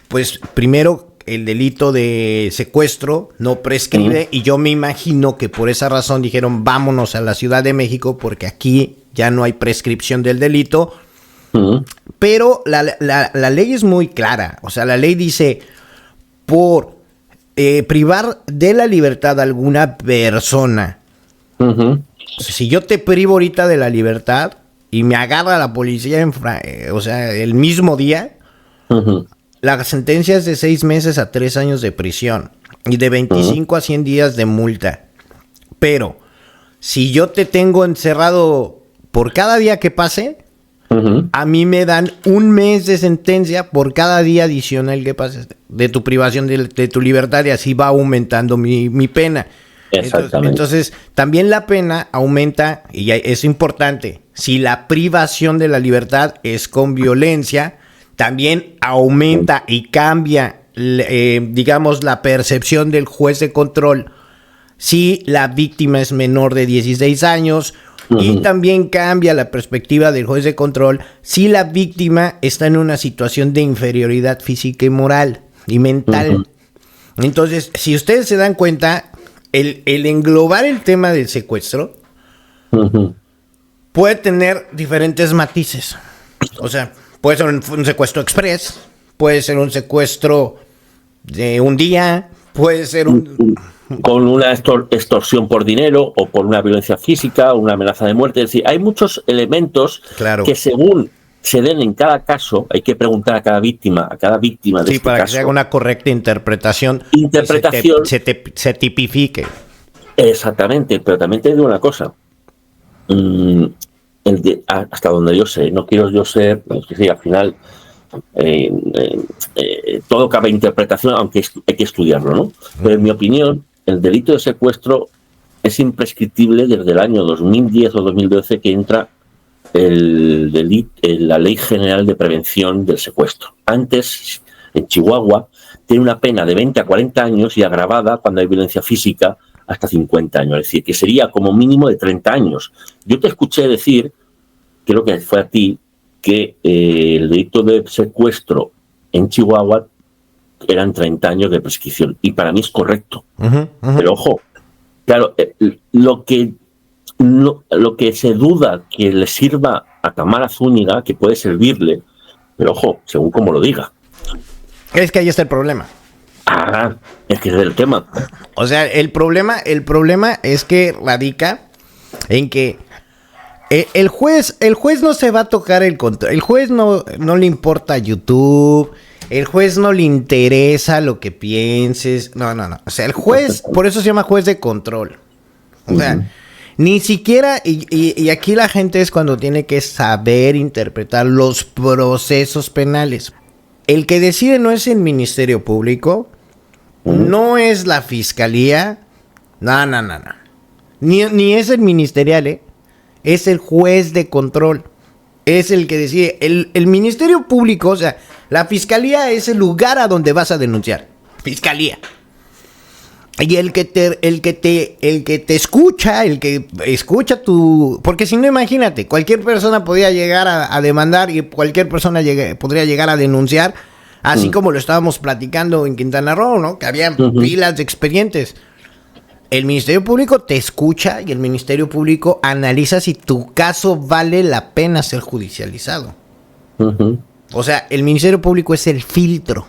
pues, primero el delito de secuestro no prescribe y yo me imagino que por esa razón dijeron vámonos a la Ciudad de México porque aquí ya no hay prescripción del delito. Pero la ley es muy clara. O sea, la ley dice por privar de la libertad a alguna persona. Si yo te privo ahorita de la libertad y me agarra la policía o sea, el mismo día, la sentencia es de 6 meses a 3 años de prisión y de 25 a 100 días de multa. Pero si yo te tengo encerrado por cada día que pase, a mí me dan 1 mes de sentencia por cada día adicional que pase de tu privación de tu libertad y así va aumentando mi pena. Exactamente. Entonces, también la pena aumenta, y es importante, si la privación de la libertad es con violencia, también aumenta y cambia, digamos, la percepción del juez de control si la víctima es menor de 16 años. Y también cambia la perspectiva del juez de control si la víctima está en una situación de inferioridad física y moral y mental. Entonces, si ustedes se dan cuenta, el englobar el tema del secuestro puede tener diferentes matices. O sea, puede ser un secuestro express, puede ser un secuestro de un día, puede ser con una extorsión por dinero o por una violencia física o una amenaza de muerte. Es decir, hay muchos elementos que según se den en cada caso, hay que preguntar a cada víctima de este para caso. Que se haga una correcta interpretación. Se tipifique. Exactamente, pero también te digo una cosa. Hasta donde yo sé, no quiero yo ser, es decir, al final todo cabe interpretación, aunque hay que estudiarlo, ¿no? Pero en mi opinión, el delito de secuestro es imprescriptible desde el año 2010 o 2012 que entra la Ley General de Prevención del Secuestro. Antes, en Chihuahua, tiene una pena de 20 a 40 años y agravada cuando hay violencia física hasta 50 años. Es decir, que sería como mínimo de 30 años. Yo te escuché decir, creo que fue a ti, que el delito de secuestro en Chihuahua eran 30 años de prescripción. Y para mí es correcto. Pero ojo, claro, lo que se duda que le sirva a Tamara Zúñiga, que puede servirle, pero ojo, según como lo diga. Es que ahí está el problema. Es que es el tema. O sea, el problema es que radica en que el juez no se va a tocar el control. El juez no le importa YouTube. El juez no le interesa lo que pienses. No. O sea, el juez, por eso se llama juez de control. O sea, ni siquiera, y aquí la gente es cuando tiene que saber interpretar los procesos penales. El que decide no es el Ministerio Público, no es la Fiscalía, no. Ni es el ministerial, es el juez de control. Es el que decide. El Ministerio Público, o sea, la Fiscalía es el lugar a donde vas a denunciar. Fiscalía. Y el que te escucha, el que escucha tu... Porque si no, imagínate, cualquier persona podría llegar a demandar y cualquier persona podría llegar a denunciar, así como lo estábamos platicando en Quintana Roo, ¿no? Que había pilas de expedientes. El Ministerio Público te escucha y el Ministerio Público analiza si tu caso vale la pena ser judicializado. O sea, el Ministerio Público es el filtro.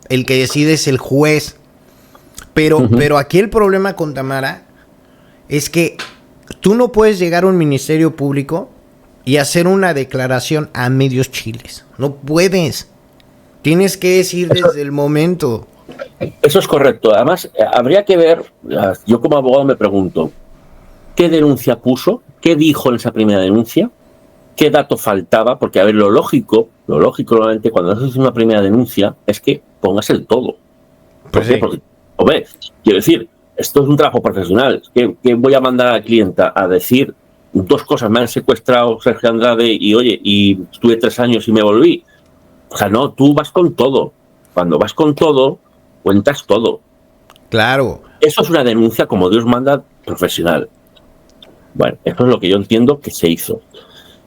El que decide es el juez. Pero aquí el problema con Tamara es que tú no puedes llegar a un Ministerio Público y hacer una declaración a medios chiles. No puedes. Tienes que decir desde el momento. Eso es correcto. Además, habría que ver, yo como abogado me pregunto, ¿qué denuncia puso? ¿Qué dijo en esa primera denuncia? ¿Qué dato faltaba? Porque, a ver, lo lógico, normalmente, cuando haces una primera denuncia, es que pongas el todo. ¿Por qué? Porque, hombre, quiero decir, esto es un trabajo profesional. ¿Qué voy a mandar a la clienta a decir dos cosas? Me han secuestrado Sergio Andrade y estuve 3 años y me volví. O sea, no, tú vas con todo. Cuando vas con todo, cuentas todo. Claro. Eso es una denuncia como Dios manda, profesional. Bueno, eso es lo que yo entiendo que se hizo.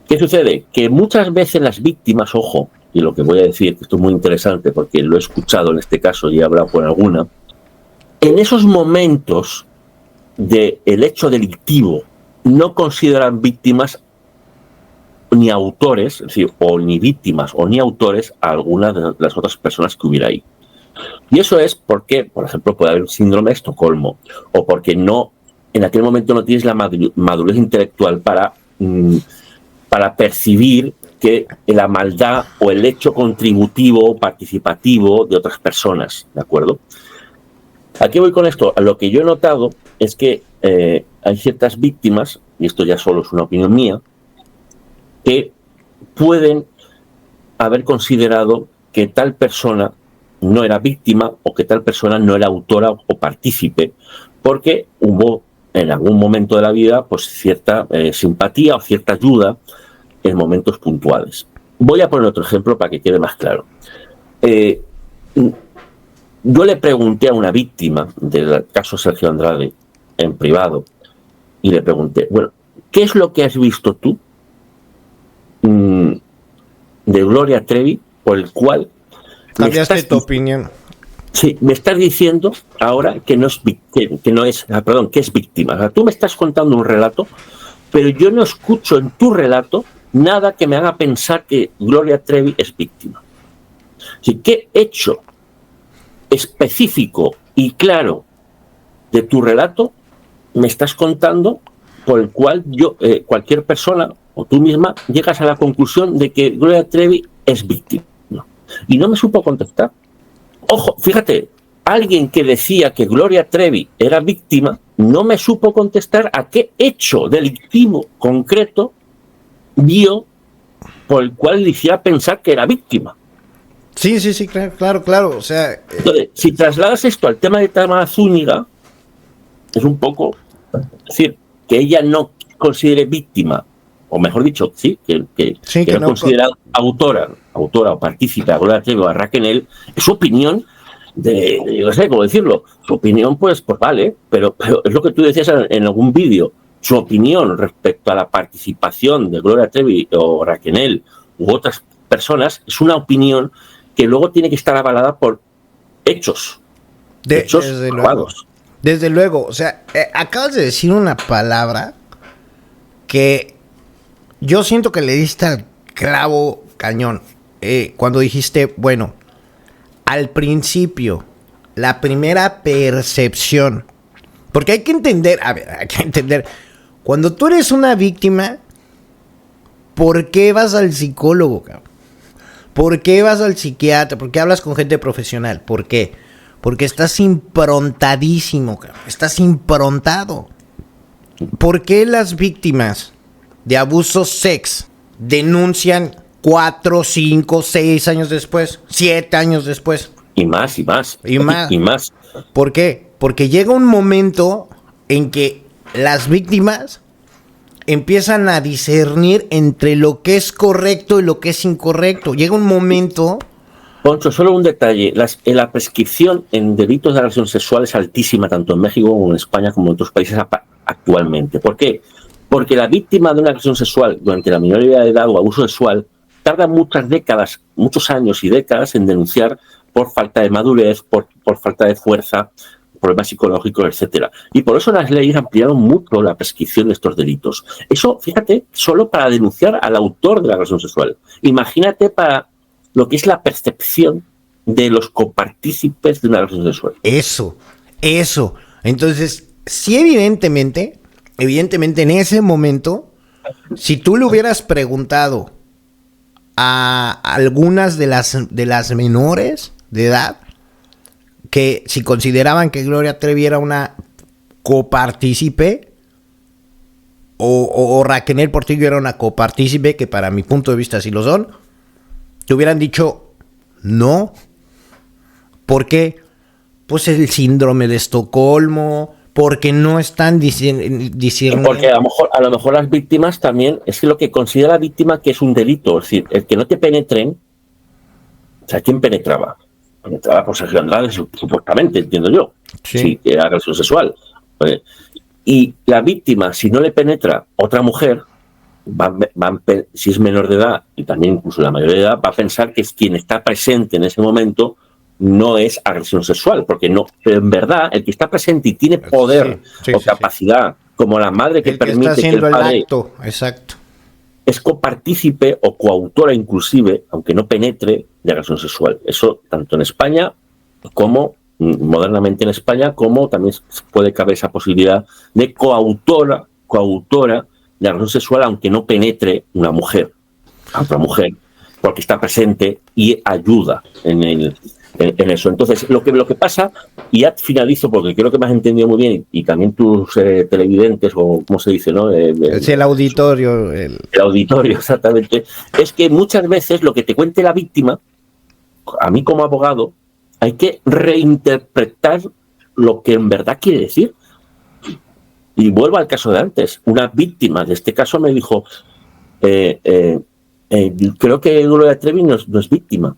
¿Qué sucede? Que muchas veces las víctimas, ojo, y lo que voy a decir, que esto es muy interesante porque lo he escuchado en este caso y he hablado con alguna, en esos momentos del hecho delictivo no consideran víctimas ni autores, es decir, o ni víctimas o ni autores a algunas de las otras personas que hubiera ahí. Y eso es porque, por ejemplo, puede haber un síndrome de Estocolmo, o porque en aquel momento no tienes la madurez intelectual para percibir que la maldad o el hecho contributivo o participativo de otras personas, ¿de acuerdo? ¿A qué voy con esto? A lo que yo he notado es que hay ciertas víctimas, y esto ya solo es una opinión mía, que pueden haber considerado que tal persona no era víctima o que tal persona no era autora o partícipe, porque hubo en algún momento de la vida pues cierta simpatía o cierta ayuda en momentos puntuales. Voy a poner otro ejemplo para que quede más claro. Yo le pregunté a una víctima del caso Sergio Andrade en privado y le pregunté, bueno, ¿qué es lo que has visto tú de Gloria Trevi por el cual cambiaste tu opinión? Sí, me estás diciendo ahora que es víctima. O sea, tú me estás contando un relato, pero yo no escucho en tu relato nada que me haga pensar que Gloria Trevi es víctima. Así, ¿qué hecho específico y claro de tu relato me estás contando por el cual cualquier persona o tú misma llegas a la conclusión de que Gloria Trevi es víctima? Y no me supo contestar. Ojo, fíjate, alguien que decía que Gloria Trevi era víctima no me supo contestar a qué hecho delictivo concreto vio por el cual le hiciera pensar que era víctima. Sí, claro. O sea, entonces, si trasladas esto al tema de Tamara Zúñiga, es un poco, es decir, que ella no considere víctima o mejor dicho, sí, Sí, que no considera autora o partícipe a Gloria Trevi o a Raquel, es su opinión yo no sé cómo decirlo, su opinión pues vale, pero es lo que tú decías en algún vídeo, su opinión respecto a la participación de Gloria Trevi o Raquel u otras personas es una opinión que luego tiene que estar avalada por hechos desde probados. Luego. Desde luego, o sea, acabas de decir una palabra que yo siento que le diste al clavo cañón. Cuando dijiste, bueno, al principio, la primera percepción. Porque hay que entender, cuando tú eres una víctima, ¿por qué vas al psicólogo, cabrón? ¿Por qué vas al psiquiatra? ¿Por qué hablas con gente profesional? ¿Por qué? Porque estás improntadísimo, cabrón. Estás improntado. ¿Por qué las víctimas de abuso sex denuncian 4, 5, 6 años después, 7 años después? Y más. ¿Por qué? Porque llega un momento en que las víctimas empiezan a discernir entre lo que es correcto y lo que es incorrecto. Llega un momento... Poncho, solo un detalle. La prescripción en delitos de agresión sexual es altísima, tanto en México como en España, como en otros países actualmente. ¿Por qué? Porque la víctima de una agresión sexual durante la minoría de edad o abuso sexual tarda muchas décadas, muchos años y décadas en denunciar por falta de madurez, por falta de fuerza, problemas psicológicos, etcétera. Y por eso las leyes ampliaron mucho la prescripción de estos delitos. Eso, fíjate, solo para denunciar al autor de la agresión sexual. Imagínate para lo que es la percepción de los copartícipes de una agresión sexual. Eso. Entonces, sí, evidentemente en ese momento, si tú le hubieras preguntado a algunas de las menores de edad que si consideraban que Gloria Trevi era una copartícipe o Raquel Portillo era una copartícipe, que para mi punto de vista sí lo son, te hubieran dicho no. ¿Por qué? Pues el síndrome de Estocolmo, porque no están diciendo... Porque a lo mejor las víctimas también, es que lo que considera la víctima que es un delito, es decir, el que no te penetren, o sea, ¿quién penetraba? Penetraba por Sergio Andrade, supuestamente, entiendo yo, sí, que era agresión sexual. Y la víctima, si no le penetra otra mujer, si es menor de edad, y también incluso la mayor de edad, va a pensar que es quien está presente en ese momento no es agresión sexual, porque no, pero en verdad el que está presente y tiene poder o capacidad, como la madre que permite que el padre acto, exacto, es copartícipe o coautora inclusive, aunque no penetre, de agresión sexual. Eso tanto en España como modernamente en España, como también puede caber esa posibilidad de coautora de agresión sexual, aunque no penetre una mujer a otra mujer, porque está presente y ayuda en eso. Entonces, lo que pasa, y ya finalizo porque creo que me has entendido muy bien, y también tus televidentes, o ¿cómo se dice, no? El auditorio. El auditorio, exactamente. Es que muchas veces lo que te cuente la víctima, a mí como abogado, hay que reinterpretar lo que en verdad quiere decir. Y vuelvo al caso de antes. Una víctima de este caso me dijo, creo que Gloria Trevi no es víctima.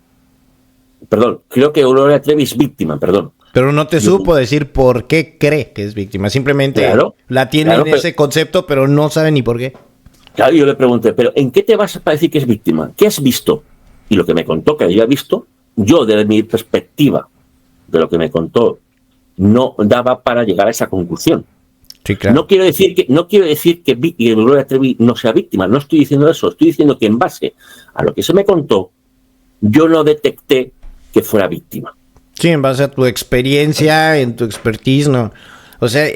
Perdón, creo que Gloria Trevi es víctima, perdón. Pero no te supo decir por qué cree que es víctima. Simplemente la tiene en ese concepto, pero no sabe ni por qué. Claro, yo le pregunté, ¿pero en qué te vas para decir que es víctima? ¿Qué has visto? Y lo que me contó que había visto, yo desde mi perspectiva, de lo que me contó, no daba para llegar a esa conclusión. Sí, claro. No quiero decir que Gloria Trevi no sea víctima, no estoy diciendo eso, estoy diciendo que en base a lo que se me contó, yo no detecté que fuera víctima. Sí, en base a tu experiencia, en tu expertise, no. O sea,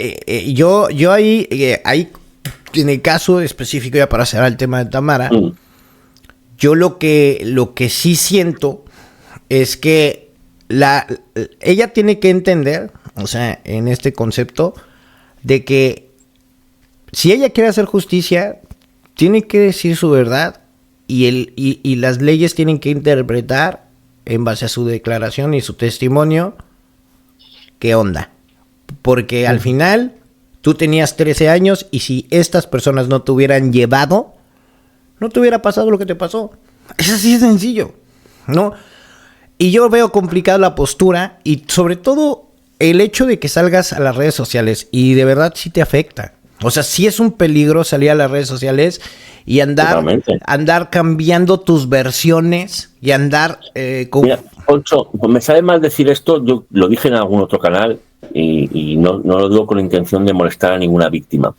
yo ahí, en el caso específico, ya para cerrar el tema de Tamara, yo lo que sí siento es que ella tiene que entender, o sea, en este concepto, de que si ella quiere hacer justicia, tiene que decir su verdad y las leyes tienen que interpretar en base a su declaración y su testimonio qué onda. Porque al final tú tenías 13 años y si estas personas no te hubieran llevado, no te hubiera pasado lo que te pasó. Es así de sencillo, ¿no? Y yo veo complicada la postura y sobre todo el hecho de que salgas a las redes sociales y de verdad sí te afecta. O sea, sí es un peligro salir a las redes sociales y andar cambiando tus versiones y andar Mira, Poncho, pues me sabe mal decir esto, yo lo dije en algún otro canal y no lo digo con la intención de molestar a ninguna víctima,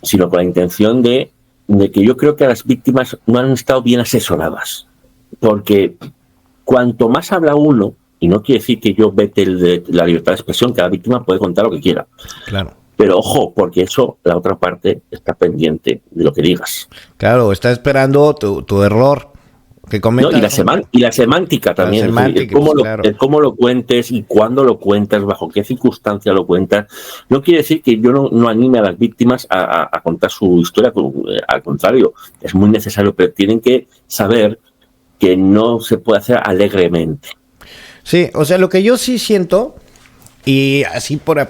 sino con la intención de que yo creo que las víctimas no han estado bien asesoradas. Porque cuanto más habla uno, y no quiere decir que yo vete de la libertad de expresión, que la víctima puede contar lo que quiera. Claro. Pero ojo, porque eso, la otra parte está pendiente de lo que digas. Claro, está esperando tu error que comentas. No, y la semántica también. El cómo lo cuentes y cuándo lo cuentas, bajo qué circunstancia lo cuentas. No quiere decir que yo no anime a las víctimas a contar su historia. Al contrario, es muy necesario, pero tienen que saber que no se puede hacer alegremente. Sí, o sea, lo que yo sí siento, y así por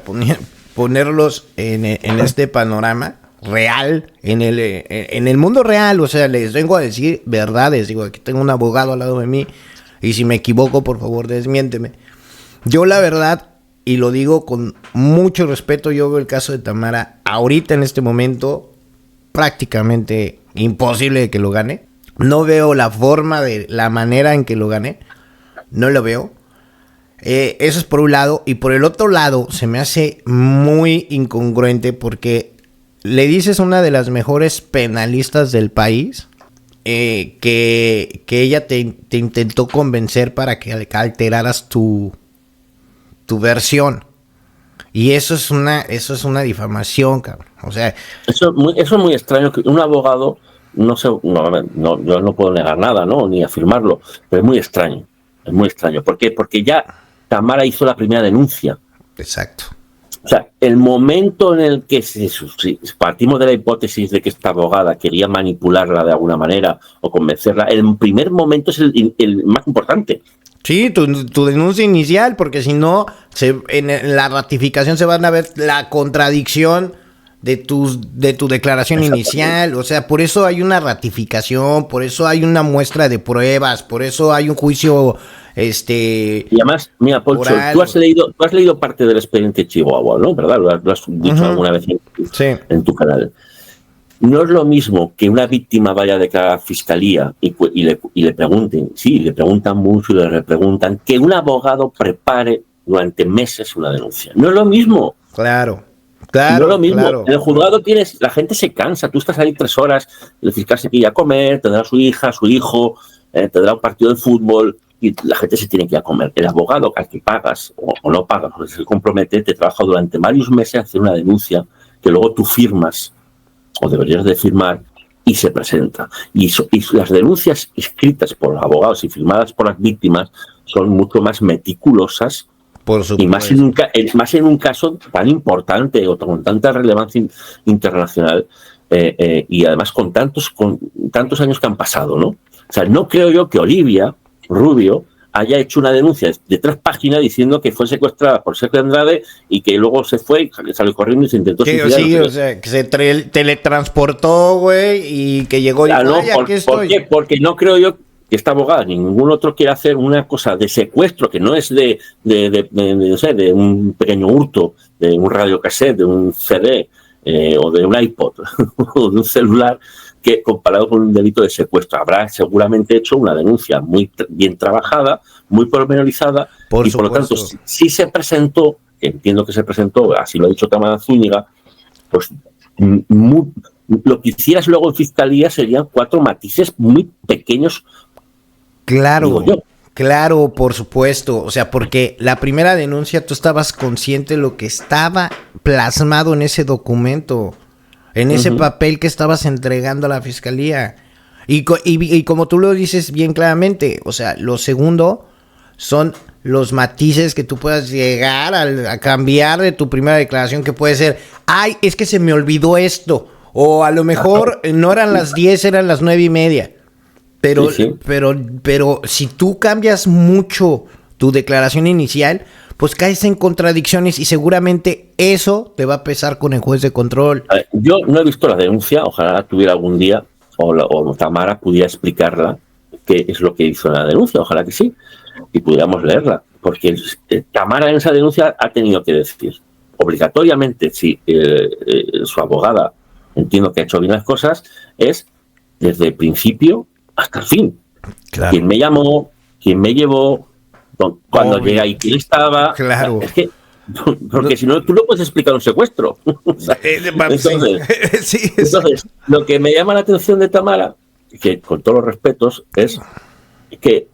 ponerlos en este panorama real, en el mundo real, o sea, les vengo a decir verdades, digo, aquí tengo un abogado al lado de mí, y si me equivoco, por favor, desmiénteme. Yo la verdad, y lo digo con mucho respeto, yo veo el caso de Tamara, ahorita en este momento, prácticamente imposible de que lo gane. No veo la forma de la manera en que lo gane, no lo veo. Eso es por un lado, y por el otro lado se me hace muy incongruente porque le dices a una de las mejores penalistas del país que ella te intentó convencer para que alteraras tu versión, y eso es una difamación, cabrón. O sea, eso es muy extraño que un abogado yo no puedo negar nada, ¿no? Ni afirmarlo, pero es muy extraño. Es muy extraño. ¿Por qué? Porque ya Tamara hizo la primera denuncia. Exacto. O sea, el momento en el que si partimos de la hipótesis de que esta abogada quería manipularla de alguna manera o convencerla, el primer momento es el más importante. Sí, tu denuncia inicial, porque si no, en la ratificación se van a ver la contradicción de tu declaración inicial. O sea, por eso hay una ratificación, por eso hay una muestra de pruebas, por eso hay un juicio y además, mira, Poncho, oral. tú has leído parte del expediente Chihuahua, ¿no? ¿Verdad? Lo has dicho alguna vez en tu canal. No es lo mismo que una víctima vaya a declarar a fiscalía y le pregunten, sí, le preguntan mucho y le repreguntan, que un abogado prepare durante meses una denuncia. No es lo mismo. Claro. No es lo mismo. Claro. En el juzgado la gente se cansa, tú estás ahí 3 horas, el fiscal se quiere ir a comer, tendrá a su hija, a su hijo, tendrá un partido de fútbol y la gente se tiene que ir a comer. El abogado al que pagas o no pagas, o se compromete, te trabaja durante varios meses a hacer una denuncia que luego tú firmas o deberías de firmar y se presenta. Y las denuncias escritas por los abogados y firmadas por las víctimas son mucho más meticulosas. Por supuesto. Y más en un caso tan importante o con tanta relevancia internacional y además con tantos años que han pasado, ¿no? O sea, no creo yo que Olivia Rubio haya hecho una denuncia de 3 páginas diciendo que fue secuestrada por Sergio Andrade y que luego se fue y salió corriendo y se intentó suicidar. Sí, o sea, que se teletransportó, güey, y que llegó y dijo, no, ¿por qué? Porque no creo yo que esta abogada ni ningún otro quiere hacer una cosa de secuestro que no es de un pequeño hurto, de un radiocassette, de un CD o de un iPod o de un celular, que comparado con un delito de secuestro. Habrá seguramente hecho una denuncia muy bien trabajada, muy pormenorizada, y por lo tanto, si se presentó, entiendo que se presentó, así lo ha dicho Tamara Zúñiga, pues lo que hicieras luego en fiscalía serían 4 matices muy pequeños. Claro, por supuesto. O sea, porque la primera denuncia tú estabas consciente de lo que estaba plasmado en ese documento, en ese papel que estabas entregando a la fiscalía. Y como tú lo dices bien claramente, o sea, lo segundo son los matices que tú puedas llegar a cambiar de tu primera declaración, que puede ser, ay, es que se me olvidó esto, o a lo mejor no eran las 10, eran las 9:30. Pero, sí. pero si tú cambias mucho tu declaración inicial, pues caes en contradicciones y seguramente eso te va a pesar con el juez de control. Yo no he visto la denuncia, ojalá tuviera algún día, o Tamara pudiera explicarla qué es lo que hizo en la denuncia, ojalá que sí, y pudiéramos leerla, porque Tamara en esa denuncia ha tenido que decir, obligatoriamente, si su abogada, entiendo que ha hecho bien las cosas, es desde el principio hasta el fin. Claro. Quién me llamó, quién me llevó, cuando llegué ahí, quién estaba. Claro. Es que, porque si no, tú no puedes explicar un secuestro. Entonces, lo que me llama la atención de Tamara, que con todos los respetos, es que,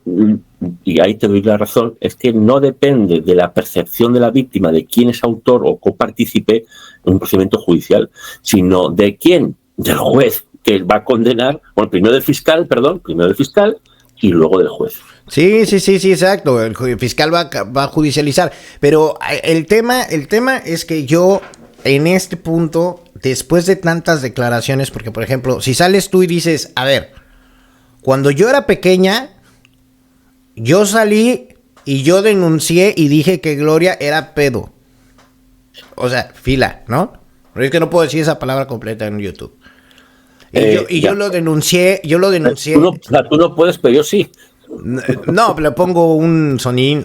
y ahí te doy la razón, es que no depende de la percepción de la víctima de quién es autor o copartícipe en un procedimiento judicial, sino de quién, del juez que va a condenar, bueno, primero del fiscal y luego del juez. Sí, exacto. El fiscal va a judicializar. Pero el tema es que yo, en este punto, después de tantas declaraciones, porque, por ejemplo, si sales tú y dices, a ver, cuando yo era pequeña, yo salí y yo denuncié y dije que Gloria era pedo. O sea, fila, ¿no? Pero es que no puedo decir esa palabra completa en YouTube. Yo lo denuncié. Tú no puedes, pero yo sí. No, le pongo un sonín.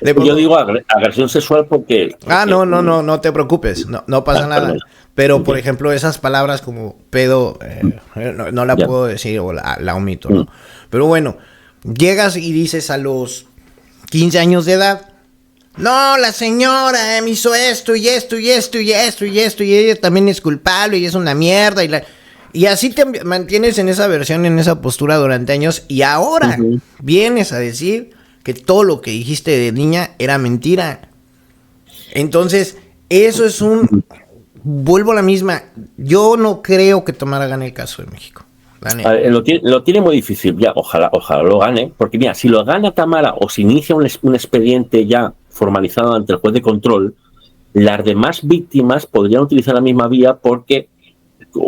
Yo digo agresión sexual porque... No te preocupes, no pasa nada. Perdón. Pero, por ejemplo, esas palabras como pedo, no la puedo decir o la omito, ¿no? Pero bueno, llegas y dices a los 15 años de edad, no, la señora me hizo esto y esto y esto y esto y esto y ella también es culpable y es una mierda y así te mantienes en esa versión, en esa postura durante años y ahora vienes a decir que todo lo que dijiste de niña era mentira. Entonces, eso es vuelvo a la misma, yo no creo que Tamara gane el caso de México. Lo tiene muy difícil, ya, ojalá lo gane, porque mira, si lo gana Tamara o se inicia un expediente ya formalizado ante el juez de control, las demás víctimas podrían utilizar la misma vía porque,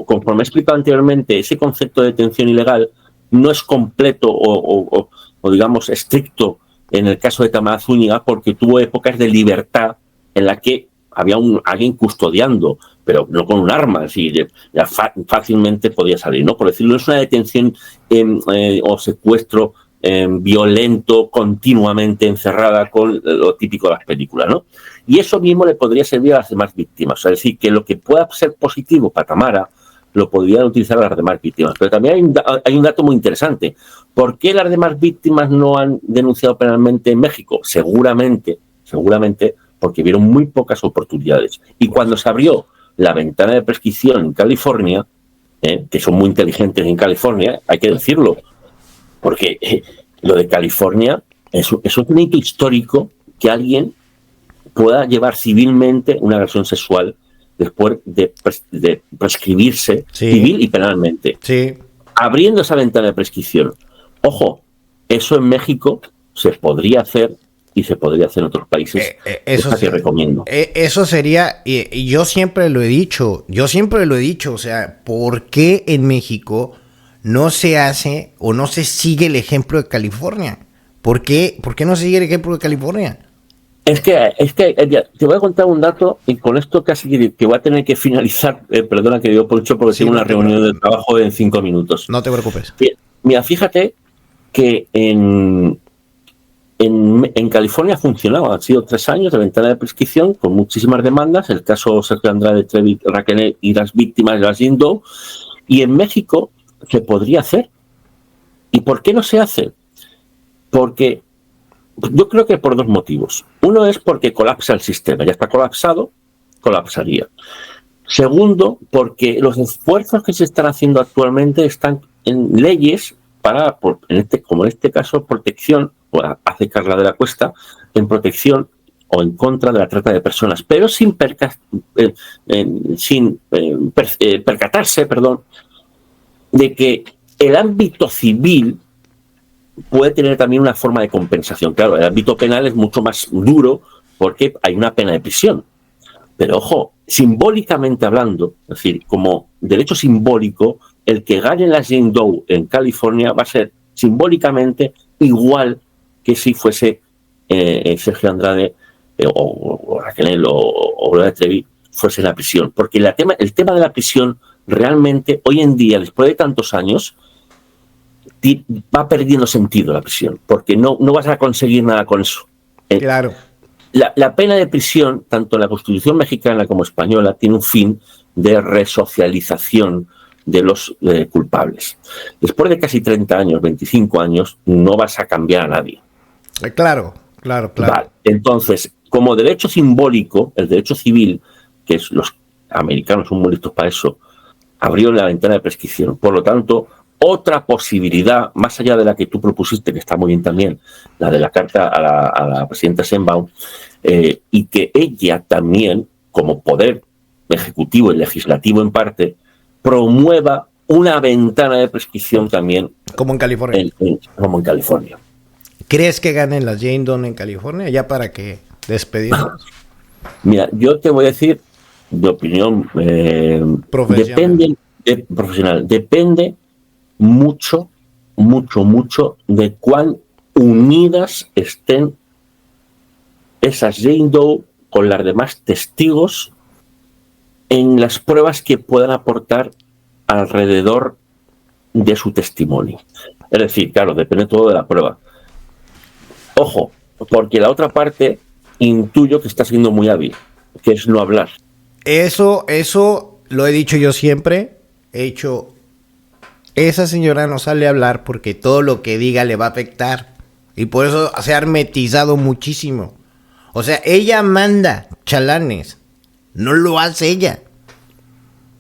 conforme he explicado anteriormente, ese concepto de detención ilegal no es completo o digamos estricto en el caso de Tamara Zúñiga, porque tuvo épocas de libertad en la que había alguien custodiando, pero no con un arma, así ya fácilmente podía salir, ¿no? Por decirlo, no es una detención o secuestro violento, continuamente encerrada con lo típico de las películas, ¿no? Y eso mismo le podría servir a las demás víctimas, o sea, es decir, que lo que pueda ser positivo para Tamara lo podrían utilizar las demás víctimas. Pero también hay un dato muy interesante. ¿Por qué las demás víctimas no han denunciado penalmente en México? Seguramente porque vieron muy pocas oportunidades. Y cuando se abrió la ventana de prescripción en California, que son muy inteligentes en California, hay que decirlo, porque lo de California es un hito histórico que alguien pueda llevar civilmente una agresión sexual después de prescribirse civil y penalmente. Sí. Abriendo esa ventana de prescripción. Ojo, eso en México se podría hacer y se podría hacer en otros países. Eso que recomiendo. Eso sería, y yo siempre lo he dicho, o sea, ¿por qué en México no se hace o no se sigue el ejemplo de California? ¿Por qué no se sigue el ejemplo de California? Es que te voy a contar un dato y con esto casi que voy a tener que finalizar, perdona que digo Poncho, porque tengo una reunión de trabajo en 5 minutos. No te preocupes. Mira, fíjate que en California ha funcionado, han sido 3 años de ventana de prescripción con muchísimas demandas, el caso Sergio Andrade, Trevi, Raquel y las víctimas de las Jane Doe, y en México se podría hacer. ¿Y por qué no se hace? Porque yo creo que por 2 motivos. Uno es porque colapsa el sistema, ya está colapsado, colapsaría. Segundo, porque los esfuerzos que se están haciendo actualmente están en leyes para, como en este caso, protección, o hace Carla de la Cuesta, en protección o en contra de la trata de personas, pero sin percatarse, de que el ámbito civil puede tener también una forma de compensación. Claro, el ámbito penal es mucho más duro porque hay una pena de prisión. Pero ojo, simbólicamente hablando, es decir, como derecho simbólico, el que gane la Jane Doe en California va a ser simbólicamente igual que si fuese Sergio Andrade o Raquel o Gloria Trevi fuese en la prisión. Porque el tema de la prisión realmente hoy en día, después de tantos años, va perdiendo sentido la prisión, porque no vas a conseguir nada con eso. Claro. La pena de prisión, tanto en la Constitución mexicana como española, tiene un fin de resocialización de los culpables. Después de casi 30 años, 25 años, no vas a cambiar a nadie. Claro. Vale. Entonces, como derecho simbólico, el derecho civil, que es los americanos son muy listos para eso, abrió la ventana de prescripción. Por lo tanto, otra posibilidad, más allá de la que tú propusiste, que está muy bien también, la de la carta a la presidenta Sheinbaum, y que ella también, como poder ejecutivo y legislativo en parte, promueva una ventana de prescripción también. Como en California. Como en California. ¿Crees que ganen las Jane Doe en California? Ya para que despedirnos. Mira, yo te voy a decir de opinión profesional. Depende mucho de cuán unidas estén esas Jane Doe con las demás testigos en las pruebas que puedan aportar alrededor de su testimonio. Es decir, claro, depende todo de la prueba. Ojo, porque la otra parte intuyo que está siendo muy hábil, que es no hablar. Eso lo he dicho yo siempre. Esa señora no sale a hablar porque todo lo que diga le va a afectar. Y por eso se ha hermetizado muchísimo. O sea, ella manda chalanes. No lo hace ella.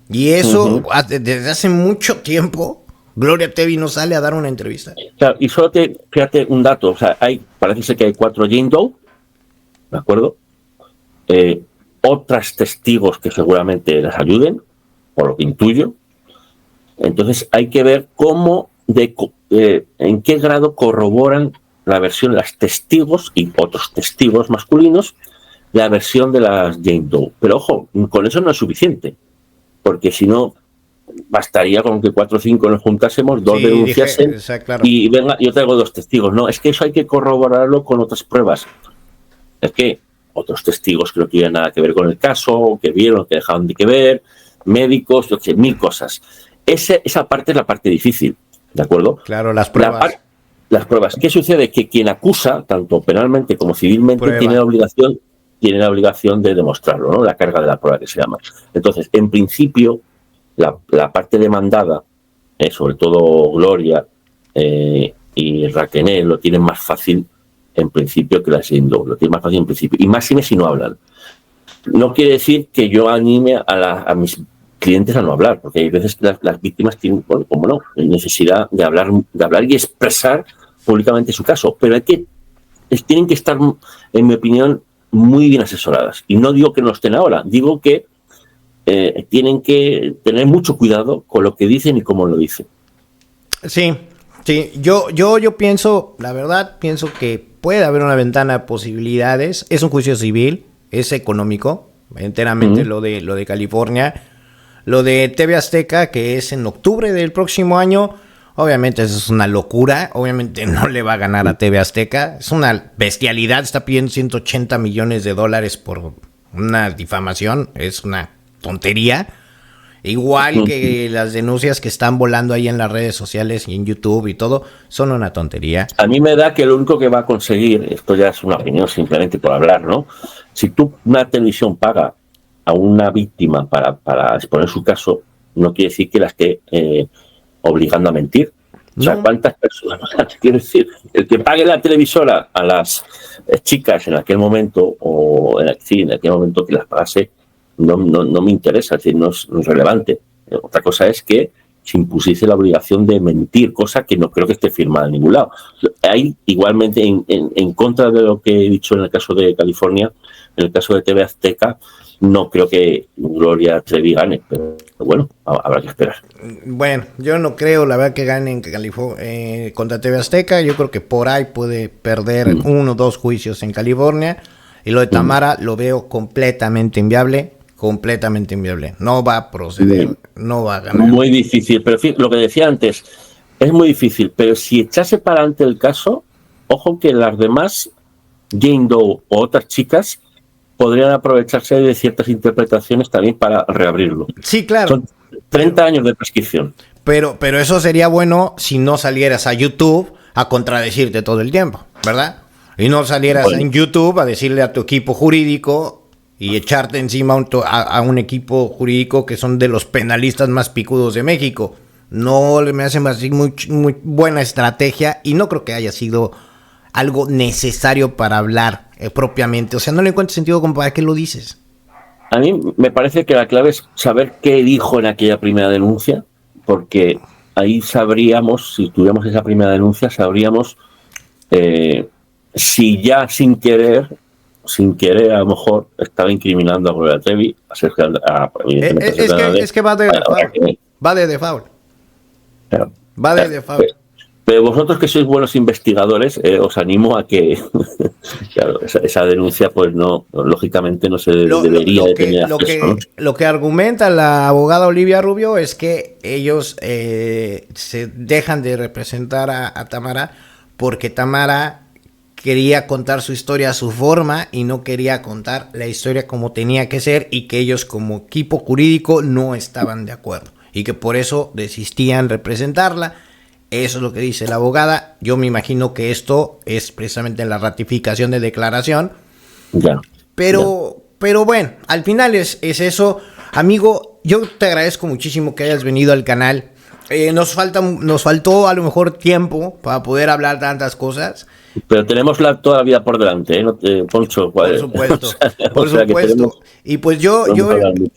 Y eso, desde hace mucho tiempo, Gloria Trevi no sale a dar una entrevista. Claro, y solo fíjate un dato. O sea, parece ser que hay 4 Jane Doe, ¿de acuerdo? Otras testigos que seguramente las ayuden, por lo que intuyo. Entonces hay que ver en qué grado corroboran la versión de las testigos y otros testigos masculinos, la versión de las Jane Doe. Pero ojo, con eso no es suficiente, porque si no, bastaría con que 4 o 5 nos juntásemos, 2 denunciasen, claro. Y venga, yo traigo 2 testigos. No, es que eso hay que corroborarlo con otras pruebas. Es que otros testigos que no tuvieran nada que ver con el caso, que vieron, que dejaron de ver, médicos, yo sé, 1000 cosas. Esa parte es la parte difícil, ¿de acuerdo? Claro, las pruebas. Las pruebas. ¿Qué sucede? Que quien acusa, tanto penalmente como civilmente, tiene la obligación de demostrarlo, ¿no? La carga de la prueba que se llama. Entonces, en principio, la parte demandada, sobre todo Gloria y Raquel, lo tienen más fácil en principio que la Jane Doe. Lo tienen más fácil en principio. Y máxime si no hablan. No quiere decir que yo anime a mis clientes a no hablar, porque hay veces que las víctimas tienen, como no, necesidad de hablar y expresar públicamente su caso, pero tienen que estar, en mi opinión, muy bien asesoradas. Y no digo que no estén ahora, digo que tienen que tener mucho cuidado con lo que dicen y cómo lo dicen. Sí, yo pienso, la verdad, pienso que puede haber una ventana de posibilidades. Es un juicio civil, es económico, enteramente lo de California. Lo de TV Azteca, que es en octubre del próximo año, obviamente eso es una locura. Obviamente no le va a ganar a TV Azteca. Es una bestialidad. Está pidiendo $180 millones por una difamación. Es una tontería. Igual que las denuncias que están volando ahí en las redes sociales y en YouTube y todo, son una tontería. A mí me da que lo único que va a conseguir, esto ya es una opinión simplemente por hablar, ¿no? Si una televisión paga a una víctima para exponer su caso, no quiere decir que la esté obligando a mentir. O sea, ¿cuántas personas? Quiero decir, el que pague la televisora a las chicas en aquel momento, o en aquel momento que las pagase, no me interesa, es decir, no es relevante. Otra cosa es que se impusiese la obligación de mentir, cosa que no creo que esté firmada en ningún lado. Hay igualmente, en contra de lo que he dicho en el caso de California, en el caso de TV Azteca, no creo que Gloria Trevi gane, pero bueno, habrá que esperar. Bueno, yo no creo, la verdad, que gane contra TV Azteca. Yo creo que por ahí puede perder 1 o 2 juicios en California. Y lo de Tamara lo veo completamente inviable. No va a proceder, no va a ganar. Muy difícil, pero lo que decía antes, es muy difícil, pero si echase para adelante el caso, ojo que las demás, Jane Doe o otras chicas, podrían aprovecharse de ciertas interpretaciones también para reabrirlo. Sí, claro. 30 años de prescripción. Pero eso sería bueno si no salieras a YouTube a contradecirte todo el tiempo, ¿verdad? Y no salieras en YouTube a decirle a tu equipo jurídico y echarte encima a un equipo jurídico que son de los penalistas más picudos de México. No me hace más muy buena estrategia y no creo que haya sido algo necesario para hablar propiamente. O sea, no le encuentro sentido como para qué lo dices. A mí me parece que la clave es saber qué dijo en aquella primera denuncia, porque ahí sabríamos, si tuviéramos esa primera denuncia, sabríamos si ya sin querer a lo mejor estaba incriminando a Gloria Trevi, a Sergio, es que va de default. Va de default. Va de default. Pero vosotros que sois buenos investigadores, os animo a que claro, esa denuncia pues no, lógicamente no se debería de tener acceso, ¿no? Lo que argumenta la abogada Olivia Rubio es que ellos se dejan de representar a Tamara porque Tamara quería contar su historia a su forma y no quería contar la historia como tenía que ser, y que ellos como equipo jurídico no estaban de acuerdo y que por eso desistían representarla. Eso es lo que dice la abogada. Yo me imagino que esto es precisamente la ratificación de declaración. Ya. Pero bueno, al final es eso. Amigo, yo te agradezco muchísimo que hayas venido al canal. Nos faltó a lo mejor tiempo para poder hablar tantas cosas. Pero tenemos toda la vida por delante, ¿eh? Poncho. Por supuesto, por supuesto. Y pues yo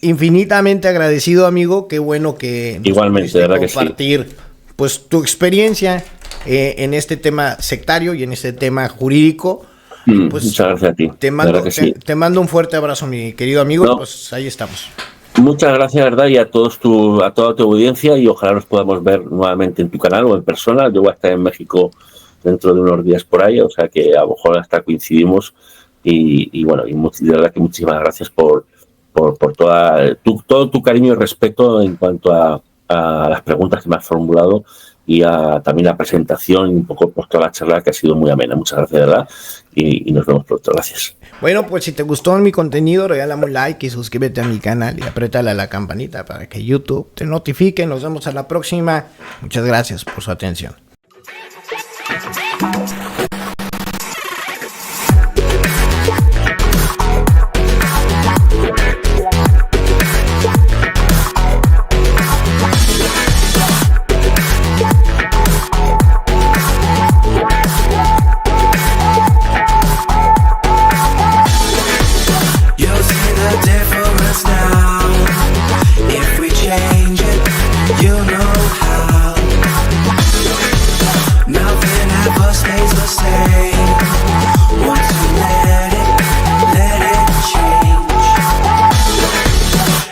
infinitamente agradecido, amigo. Qué bueno que igualmente, de verdad compartir que sí, pues tu experiencia en este tema sectario y en este tema jurídico. Pues, muchas gracias a ti. Te mando un fuerte abrazo, mi querido amigo. Pues ahí estamos. Muchas gracias, verdad, y a toda tu audiencia, y ojalá nos podamos ver nuevamente en tu canal o en persona. Yo voy a estar en México dentro de unos días por ahí, o sea que a lo mejor hasta coincidimos, y bueno, y de verdad que muchísimas gracias por todo tu cariño y respeto en cuanto a las preguntas que me has formulado, y también la presentación y un poco por toda la charla, que ha sido muy amena. Muchas gracias, de verdad, y nos vemos pronto. Gracias. Bueno, pues si te gustó mi contenido, regálame un like y suscríbete a mi canal y apriétale a la campanita para que YouTube te notifique. Nos vemos a la próxima. Muchas gracias por su atención.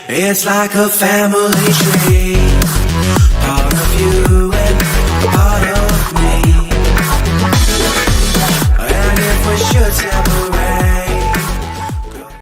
It's like a family tree, part of you.